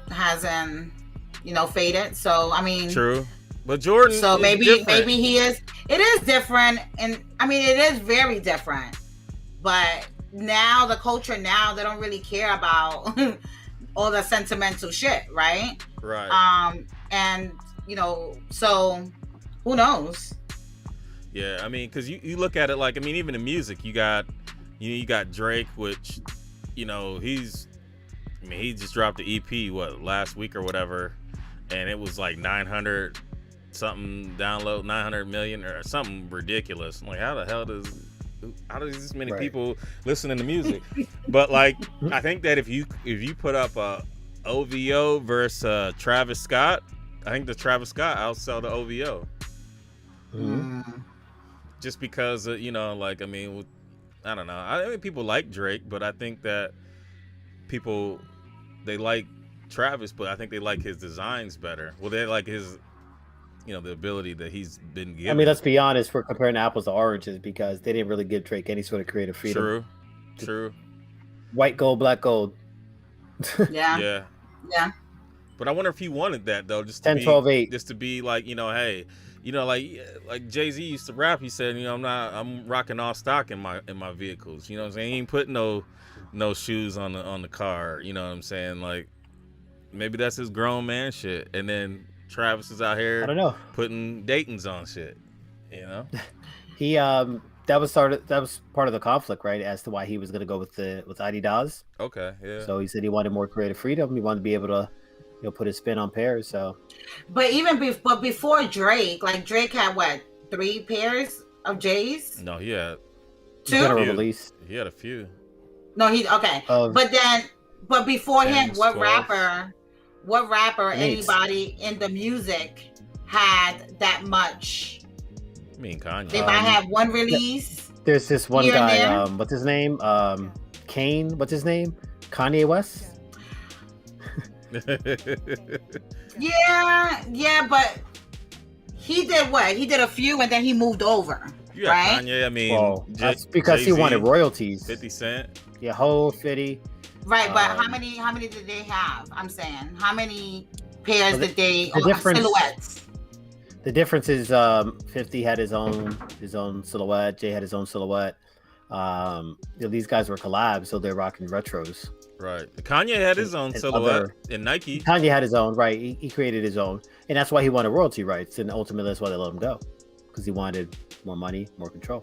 [SPEAKER 3] faded. So I mean,
[SPEAKER 2] true. But Jordan,
[SPEAKER 3] so maybe he is. It is different, and I mean, it is very different. But now the culture, they don't really care about all the sentimental shit, right?
[SPEAKER 2] Right.
[SPEAKER 3] And so who knows?
[SPEAKER 2] Yeah, I mean, because you look at it like, I mean, even in music, you got Drake, which he just dropped the EP last week or whatever, and it was like 900 something download, 900 million or something ridiculous. I'm like, how the hell does this many people listening to music? But like, I think that if you put up a OVO versus Travis Scott, I think the Travis Scott outsell the OVO. Just because like, I mean, I don't know. I mean, people like Drake, but I think that people, they like Travis, but I think they like his designs better. Well, they like his, the ability that he's been given.
[SPEAKER 1] I mean, let's be honest, we're comparing apples to oranges because they didn't really give Drake any sort of creative freedom.
[SPEAKER 2] True.
[SPEAKER 1] White gold, black gold.
[SPEAKER 3] Yeah.
[SPEAKER 2] But I wonder if he wanted that though, just to
[SPEAKER 1] 10, 12, 8.
[SPEAKER 2] Just to be like, hey, like Jay-Z used to rap. He said, I'm rocking all stock in my vehicles. You know what I'm saying? He ain't putting no shoes on the car. You know what I'm saying? Like, maybe that's his grown man shit. And then Travis is out here,
[SPEAKER 1] I don't know,
[SPEAKER 2] putting Dayton's on shit.
[SPEAKER 1] He that was part of the conflict, right? As to why he was going to go with Adidas.
[SPEAKER 2] Okay, yeah.
[SPEAKER 1] So he said he wanted more creative freedom. He wanted to be able to, put his spin on pairs. So,
[SPEAKER 3] but even before Drake, like Drake had what, 3 pairs of J's?
[SPEAKER 2] No, he had
[SPEAKER 3] 2.
[SPEAKER 1] General release.
[SPEAKER 2] He had a few.
[SPEAKER 3] No, but before
[SPEAKER 2] 10,
[SPEAKER 3] him, what
[SPEAKER 2] 12.
[SPEAKER 3] rapper, anybody in the music had that much?
[SPEAKER 2] I mean, Kanye.
[SPEAKER 3] They might have one release.
[SPEAKER 1] There's this one
[SPEAKER 3] here and
[SPEAKER 1] guy,
[SPEAKER 3] there.
[SPEAKER 1] what's his name? Kane, what's his name? Kanye West?
[SPEAKER 3] Yeah, but he did what? He did a few and then he moved over.
[SPEAKER 2] Yeah,
[SPEAKER 3] right?
[SPEAKER 2] Kanye, I mean,
[SPEAKER 1] Well, that's because
[SPEAKER 2] Jay-Z,
[SPEAKER 1] he wanted royalties.
[SPEAKER 2] 50 Cent.
[SPEAKER 1] Yeah, whole 50.
[SPEAKER 3] Right, but how many did they have? I'm saying, how many pairs did they? Silhouettes.
[SPEAKER 1] The difference is 50 had his own silhouette. Jay had his own silhouette. These guys were collabs, so they're rocking retros.
[SPEAKER 2] Right. Kanye had his own silhouette in Nike.
[SPEAKER 1] Kanye had his own, right? He created his own, and that's why he wanted royalty rights, and ultimately that's why they let him go, because he wanted more money, more control.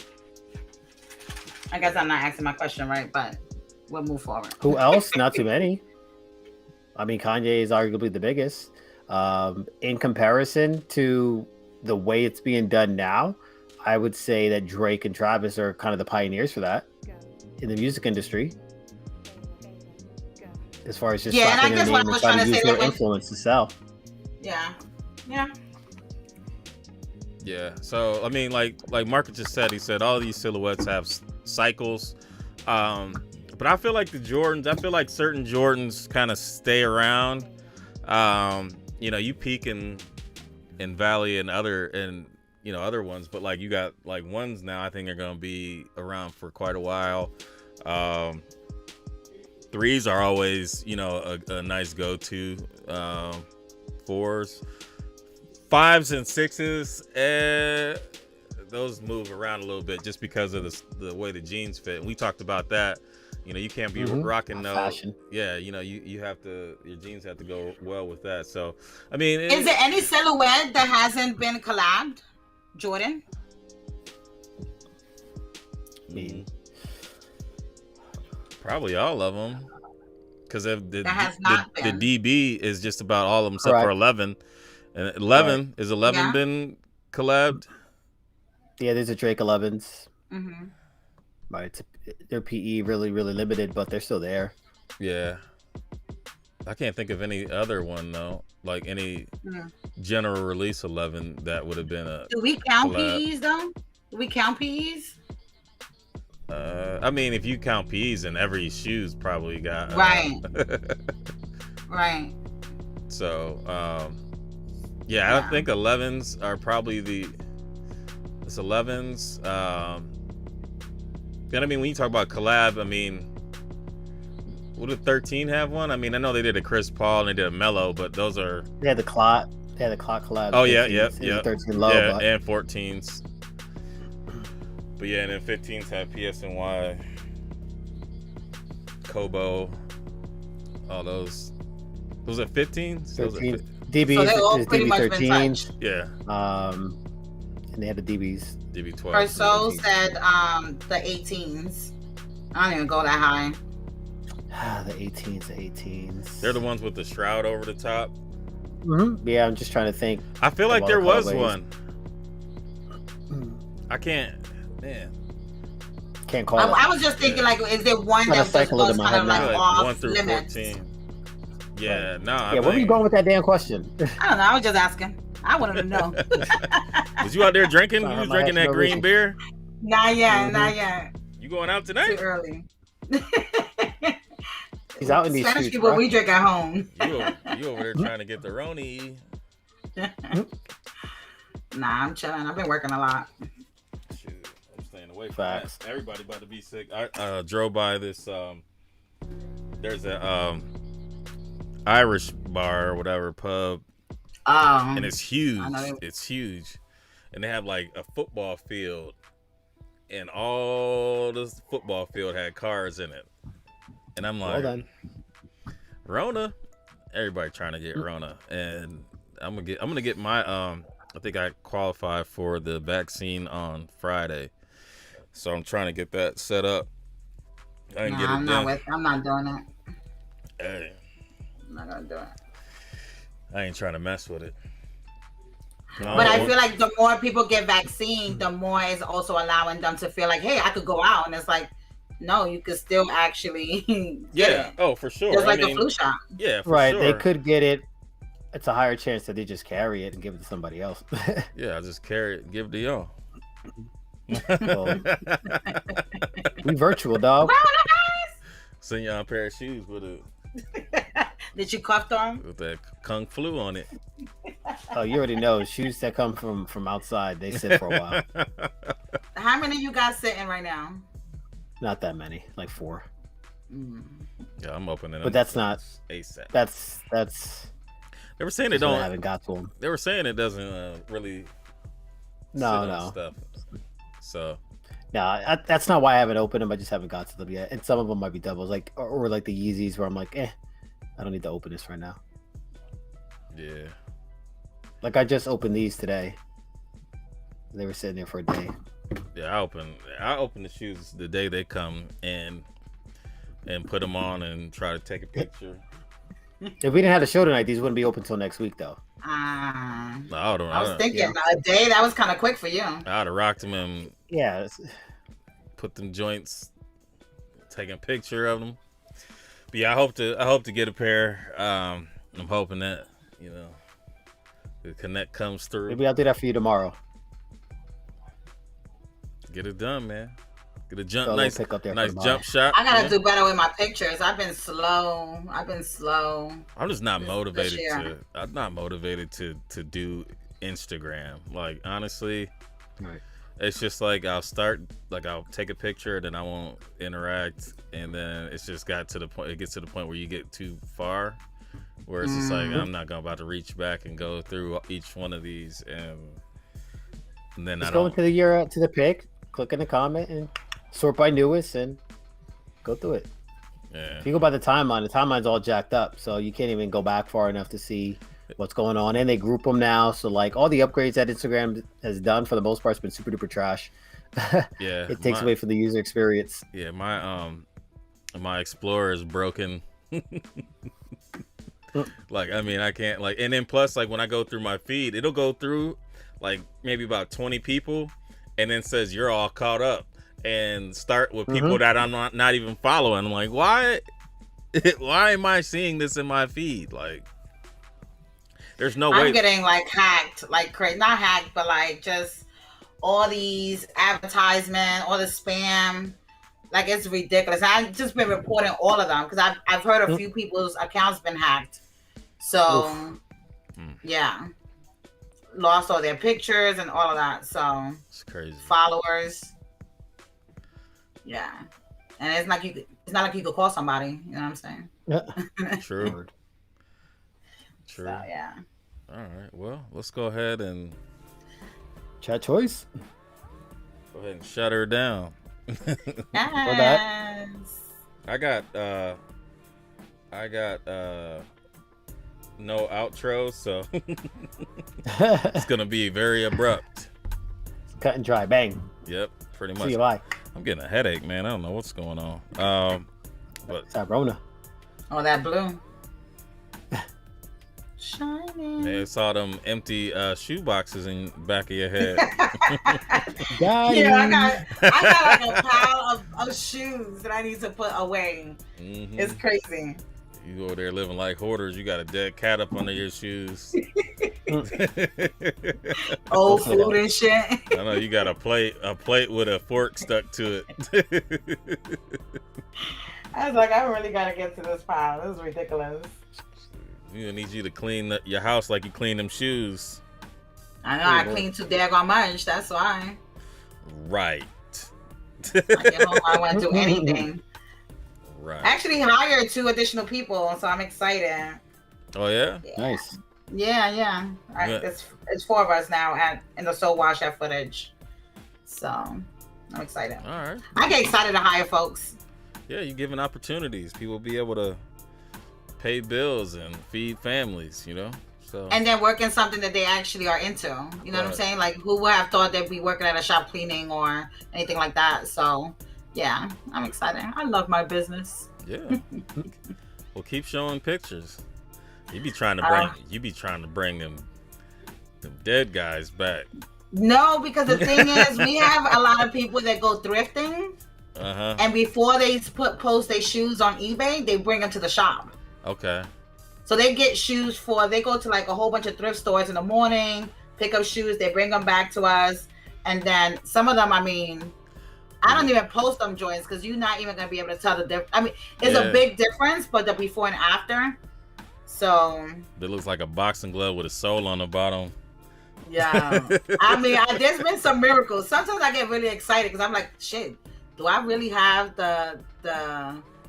[SPEAKER 3] I guess I'm not asking my question right, but we'll move forward.
[SPEAKER 1] Who else? Not too many. I mean, Kanye is arguably the biggest. In comparison to the way it's being done now, I would say that Drake and Travis are kind of the pioneers for that in the music industry. As far as just slapping in the name and trying to use their influence to sell.
[SPEAKER 3] Yeah.
[SPEAKER 2] So I mean, like Marcus just said, he said all these silhouettes have cycles. But I feel like certain Jordans kind of stay around. You peak in Valley and other ones, but like you got like ones now I think are gonna be around for quite a while. 3s are always, you know, a nice go-to. 4s, 5s, and 6s. Those move around a little bit just because of the way the jeans fit. And we talked about that. You know, you can't be rocking no
[SPEAKER 1] fashion.
[SPEAKER 2] Yeah, you know, you have to, your jeans have to go well with that. So, I mean,
[SPEAKER 3] is there any silhouette that hasn't been collabed, Jordan?
[SPEAKER 2] Probably all of them, because the
[SPEAKER 3] been.
[SPEAKER 2] DB is just about all of them except for 11. And 11 is 11 been collabed?
[SPEAKER 1] Yeah, there's a Drake 11s. Right, their PE really limited, but they're still there.
[SPEAKER 2] Yeah, I can't think of any other one though, like any general release 11 that would have been a.
[SPEAKER 3] Do we count
[SPEAKER 2] collab.
[SPEAKER 3] PEs though? Do we count PEs?
[SPEAKER 2] I mean, if you count PEs, and every shoe's probably got
[SPEAKER 3] right.
[SPEAKER 2] So, yeah, I think 11s are probably it's 11s. And I mean, when you talk about collab, I mean, would the 13 have one? I mean, I know they did a Chris Paul and they did a Mello, but those are.
[SPEAKER 1] They had the Clout. They had the Clout collab.
[SPEAKER 2] Oh yeah.
[SPEAKER 1] 13 low,
[SPEAKER 2] yeah,
[SPEAKER 1] but...
[SPEAKER 2] and 14s. But yeah, and then 15s have PSNY, Kobo, all those. Was it 15s?
[SPEAKER 1] 13. DBs
[SPEAKER 3] so they all
[SPEAKER 1] is
[SPEAKER 3] pretty much
[SPEAKER 1] DB13.
[SPEAKER 2] Yeah.
[SPEAKER 1] And they had the DBs.
[SPEAKER 2] DB12.
[SPEAKER 3] Her soul said the 18s. I don't even go that high.
[SPEAKER 1] The 18s.
[SPEAKER 2] They're the ones with the shroud over the top.
[SPEAKER 1] Yeah, I'm just trying to think.
[SPEAKER 2] I feel like there was one. I can't. Man.
[SPEAKER 1] Can't call
[SPEAKER 3] I was just thinking, like, is there one that just goes kind of like off
[SPEAKER 2] 1 through
[SPEAKER 3] limits?
[SPEAKER 2] 14. Yeah, no.
[SPEAKER 1] Yeah, where were you going with that damn question?
[SPEAKER 3] I don't know. I was just asking. I wanted to know.
[SPEAKER 2] Was you out there drinking? You was drinking that green beer?
[SPEAKER 3] Not yet.
[SPEAKER 2] You going out tonight?
[SPEAKER 3] Too early.
[SPEAKER 1] He's out in these
[SPEAKER 3] Spanish
[SPEAKER 1] streets,
[SPEAKER 3] people,
[SPEAKER 1] bro.
[SPEAKER 3] we drink at home.
[SPEAKER 2] You over there trying to get the Roni.
[SPEAKER 3] Nah, I'm chilling. I've been working a lot.
[SPEAKER 2] Shoot, I'm staying away from
[SPEAKER 1] Facts.
[SPEAKER 2] that. Everybody about to be sick. I drove by this. There's a Irish bar or whatever pub, and it's huge. It's huge, and they have like a football field, and all this football field had cars in it. And I'm like,
[SPEAKER 1] well done.
[SPEAKER 2] Rona, everybody trying to get Rona, and I'm gonna get my I think I qualified for the vaccine on Friday, so I'm trying to get that set up. I didn't get it done.
[SPEAKER 3] I'm not doing it.
[SPEAKER 2] Hey,
[SPEAKER 3] I'm not gonna do it.
[SPEAKER 2] I ain't trying to mess with it.
[SPEAKER 3] But I feel like the more people get vaccine, the more it's also allowing them to feel like, hey, I could go out, and it's like, no, you could still actually get it.
[SPEAKER 2] Oh, for sure.
[SPEAKER 3] Just like a flu shot.
[SPEAKER 2] Yeah, for
[SPEAKER 1] right.
[SPEAKER 2] sure.
[SPEAKER 1] They could get it. It's a higher chance that they just carry it and give it to somebody else.
[SPEAKER 2] Yeah, I just carry it and give it to y'all.
[SPEAKER 1] Well, we virtual, dog.
[SPEAKER 2] Send y'all a pair of shoes with a
[SPEAKER 3] Did you cough on?
[SPEAKER 2] with that Kung Flu on it.
[SPEAKER 1] Oh, you already know. Shoes that come from outside, they sit for a while.
[SPEAKER 3] How many you got sitting right now?
[SPEAKER 1] Not that many, like 4.
[SPEAKER 2] Yeah, I'm opening it.
[SPEAKER 1] But that's not
[SPEAKER 2] ASAP.
[SPEAKER 1] That's.
[SPEAKER 2] They were saying it don't.
[SPEAKER 1] I haven't got to them.
[SPEAKER 2] They were saying it doesn't really.
[SPEAKER 1] No.
[SPEAKER 2] Stuff. So.
[SPEAKER 1] No, that's not why I haven't opened them. I just haven't got to them yet. And some of them might be doubles, like or like the Yeezys, where I'm like, I don't need to open this right now.
[SPEAKER 2] Yeah.
[SPEAKER 1] Like I just opened these today. They were sitting there for a day.
[SPEAKER 2] Yeah, I open the shoes the day they come and put them on and try to take a picture.
[SPEAKER 1] If we didn't have the show tonight, these wouldn't be open till next week, though.
[SPEAKER 2] No, I
[SPEAKER 3] was thinking a day. That was kind of quick for you.
[SPEAKER 2] I'd have rocked them and put them joints, taking a picture of them. But yeah, I hope to get a pair. I'm hoping that the connect comes through.
[SPEAKER 1] Maybe I'll do that for you tomorrow.
[SPEAKER 2] Get it done, man. Get a jump,
[SPEAKER 1] So
[SPEAKER 2] nice jump shot.
[SPEAKER 3] I gotta do better with my pictures. I've been slow.
[SPEAKER 2] I'm just not motivated I'm not motivated to do Instagram. Like honestly,
[SPEAKER 1] right.
[SPEAKER 2] It's just like I'll take a picture, then I won't interact, and then it's just got to the point. It gets to the point where you get too far, where it's just like I'm not about to reach back and go through each one of these, and then
[SPEAKER 1] just go into the pic, click in the comment, and sort by newest, and go through it.
[SPEAKER 2] Yeah.
[SPEAKER 1] If you go by the timeline's all jacked up, so you can't even go back far enough to see what's going on. And they group them now, so like all the upgrades that Instagram has done for the most part has been super duper trash.
[SPEAKER 2] Yeah,
[SPEAKER 1] it takes away from the user experience.
[SPEAKER 2] Yeah, my Explorer is broken. Like, I mean, I can't like, and then plus like when I go through my feed, it'll go through like maybe about 20 people, and then says you're all caught up, and start with people that I'm not even following. I'm like, why am I seeing this in my feed? Like, there's no way.
[SPEAKER 3] I'm getting like hacked, like crazy. Not hacked, but like just all these advertisements, all the spam. Like, it's ridiculous. I've just been reporting all of them because I've heard a few people's accounts been hacked. So yeah, lost all their pictures and all of that. So
[SPEAKER 2] it's crazy.
[SPEAKER 3] Followers. Yeah, and it's not like you could call somebody. You know what I'm saying?
[SPEAKER 2] True.
[SPEAKER 3] So, yeah.
[SPEAKER 2] All right. Well, let's go ahead and
[SPEAKER 1] chat choice.
[SPEAKER 2] Go ahead and shut her down.
[SPEAKER 3] Yes.
[SPEAKER 2] I got no outro, so it's gonna be very abrupt.
[SPEAKER 1] Cut and dry, bang.
[SPEAKER 2] Yep, pretty much.
[SPEAKER 1] See you, bye.
[SPEAKER 2] I'm getting a headache, man. I don't know what's going on. But
[SPEAKER 1] it's that Rona.
[SPEAKER 3] Oh, that blue. Shining.
[SPEAKER 2] Man, it's all them empty shoe boxes in the back of your head.
[SPEAKER 3] Yeah, I got like a pile of shoes that I need to put away. It's crazy.
[SPEAKER 2] You go there living like hoarders. You got a dead cat up under your shoes.
[SPEAKER 3] Old food and shit.
[SPEAKER 2] I know you got a plate with a fork stuck to it.
[SPEAKER 3] I was like, I really gotta get to this pile. This is ridiculous.
[SPEAKER 2] I need you to clean your house like you clean them shoes.
[SPEAKER 3] I know, I clean too daggone much. That's why.
[SPEAKER 2] Right.
[SPEAKER 3] I get home, I want to do anything.
[SPEAKER 2] Right.
[SPEAKER 3] I actually hired 2 additional people, so I'm excited.
[SPEAKER 2] Oh yeah?
[SPEAKER 1] Nice.
[SPEAKER 3] Yeah. It's 4 of us now in the Soul Wash at footage. So I'm excited.
[SPEAKER 2] All right.
[SPEAKER 3] I get excited to hire folks.
[SPEAKER 2] Yeah, you're giving opportunities. People be able to pay bills and feed families, you know? So.
[SPEAKER 3] And then working something that they actually are into. You know what I'm saying? Like, who would have thought they'd be working at a shop cleaning or anything like that? So yeah, I'm excited. I love my business.
[SPEAKER 2] Yeah. Well, keep showing pictures. You be trying to bring them dead guys back.
[SPEAKER 3] No, because the thing is, we have a lot of people that go thrifting. And before they post their shoes on eBay, they bring them to the shop.
[SPEAKER 2] Okay.
[SPEAKER 3] So they get shoes they go to like a whole bunch of thrift stores in the morning, pick up shoes, they bring them back to us. And then some of them, I mean, I don't even post them joints because you're not even going to be able to tell the difference. I mean, it's a big difference, but the before and after. So.
[SPEAKER 2] It looks like a boxing glove with a sole on the bottom.
[SPEAKER 3] Yeah. I mean, there's been some miracles. Sometimes I get really excited because I'm like, shit, do I really have the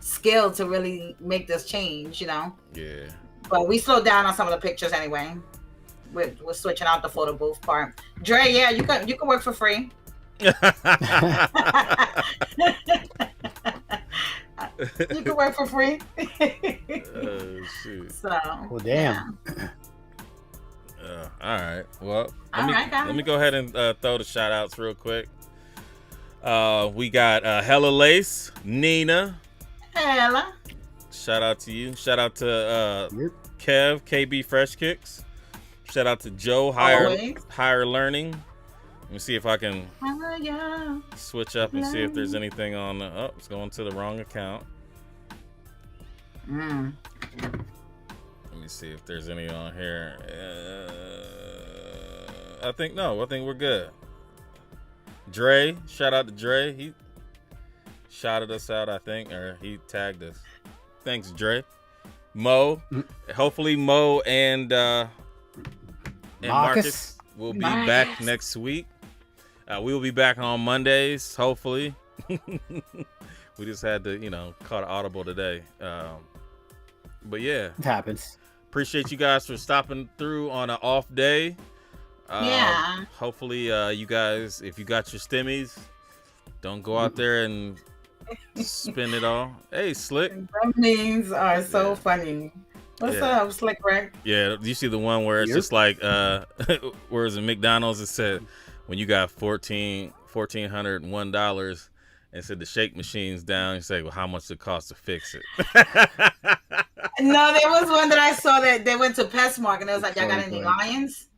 [SPEAKER 3] skill to really make this change, you know?
[SPEAKER 2] Yeah.
[SPEAKER 3] But we slowed down on some of the pictures anyway. We're switching out the photo booth part. Dre, yeah, you can work for free. You can work for free.
[SPEAKER 2] Oh shoot.
[SPEAKER 3] So.
[SPEAKER 1] Well, damn.
[SPEAKER 2] Yeah. All right. Well, let me go ahead and throw the shout outs real quick. We got Hella Lace, Nina.
[SPEAKER 3] Hella.
[SPEAKER 2] Shout out to you. Shout out to Kev, KB Fresh Kicks. Shout out to Joe, Higher Learning. Let me see if I can switch up and see if there's anything on. It's going to the wrong account. Let me see if there's any on here. I think we're good. Dre, shout out to Dre. He shouted us out, I think, or he tagged us. Thanks, Dre. Mo, hopefully Mo and Marcus will be back next week. We will be back on Mondays, hopefully. We just had to, caught an audible today. But yeah,
[SPEAKER 1] It happens.
[SPEAKER 2] appreciate you guys for stopping through on an off day.
[SPEAKER 3] Yeah.
[SPEAKER 2] Hopefully, you guys, if you got your stimmies, don't go out there and spend it all. Hey, Slick.
[SPEAKER 3] Them memes are so funny. What's up, Slick Rick?
[SPEAKER 2] Yeah, you see the one where it's just like, whereas in McDonald's it said when you got $1,401 and said the shake machine's down, you say, well, how much it cost to fix it?
[SPEAKER 3] No, there was one that I saw that they went to PetSmart and it was like, y'all got any lions?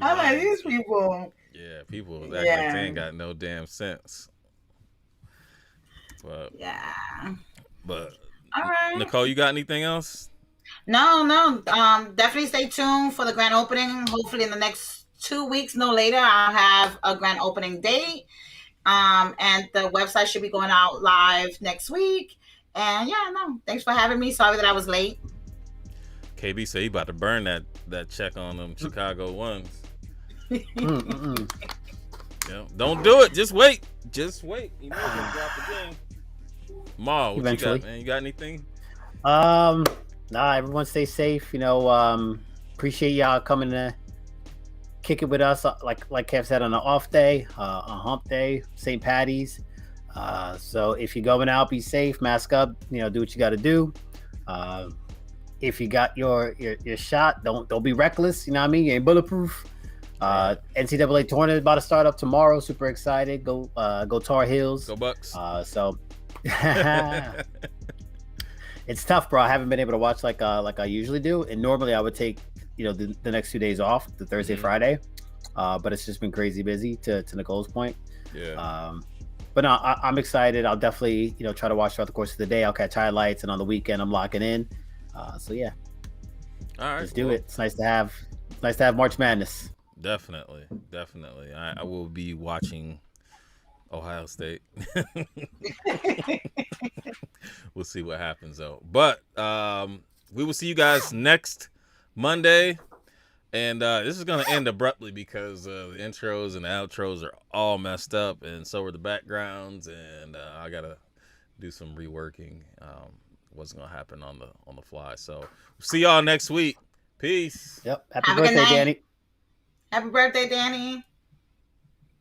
[SPEAKER 3] I'm like, these people.
[SPEAKER 2] Yeah, people act like they ain't got no damn sense. But, But
[SPEAKER 3] all right.
[SPEAKER 2] Nicole, you got anything else?
[SPEAKER 3] No. Definitely stay tuned for the grand opening. Hopefully in the next 2 weeks, no later, I'll have a grand opening date. And the website should be going out live next week. And thanks for having me. Sorry that I was late.
[SPEAKER 2] KB said he about to burn that check on them Chicago ones. Yeah, don't do it. Just wait. You know you're gonna drop the game. Ma, what
[SPEAKER 1] Eventually.
[SPEAKER 2] you got, man? You got anything?
[SPEAKER 1] Nah, everyone stay safe. Appreciate y'all coming to kick it with us. Like Kev said, on an off day, a hump day, St. Patty's. So if you're going out, be safe, mask up. Do what you got to do. If you got your shot, don't be reckless. You know what I mean? You ain't bulletproof. NCAA tournament about to start up tomorrow. Super excited. Go Tar Heels.
[SPEAKER 2] Go Bucks.
[SPEAKER 1] So it's tough, bro. I haven't been able to watch like I usually do, and normally I would take the next 2 days off, the Thursday, Friday, but it's just been crazy busy. To Nicole's point.
[SPEAKER 2] Yeah.
[SPEAKER 1] But no, I'm excited. I'll definitely try to watch throughout the course of the day. I'll catch highlights, and on the weekend I'm locking in. So yeah.
[SPEAKER 2] All right.
[SPEAKER 1] Let's do it. It's nice to have March Madness.
[SPEAKER 2] Definitely. I will be watching Ohio State. We'll see what happens though. But we will see you guys next Monday. And this is going to end abruptly because the intros and the outros are all messed up, and so are the backgrounds, and I got to do some reworking. Wasn't going to happen on the fly. So see y'all next week. Peace.
[SPEAKER 1] Yep. Happy birthday, Danny.
[SPEAKER 3] Happy birthday, Danny.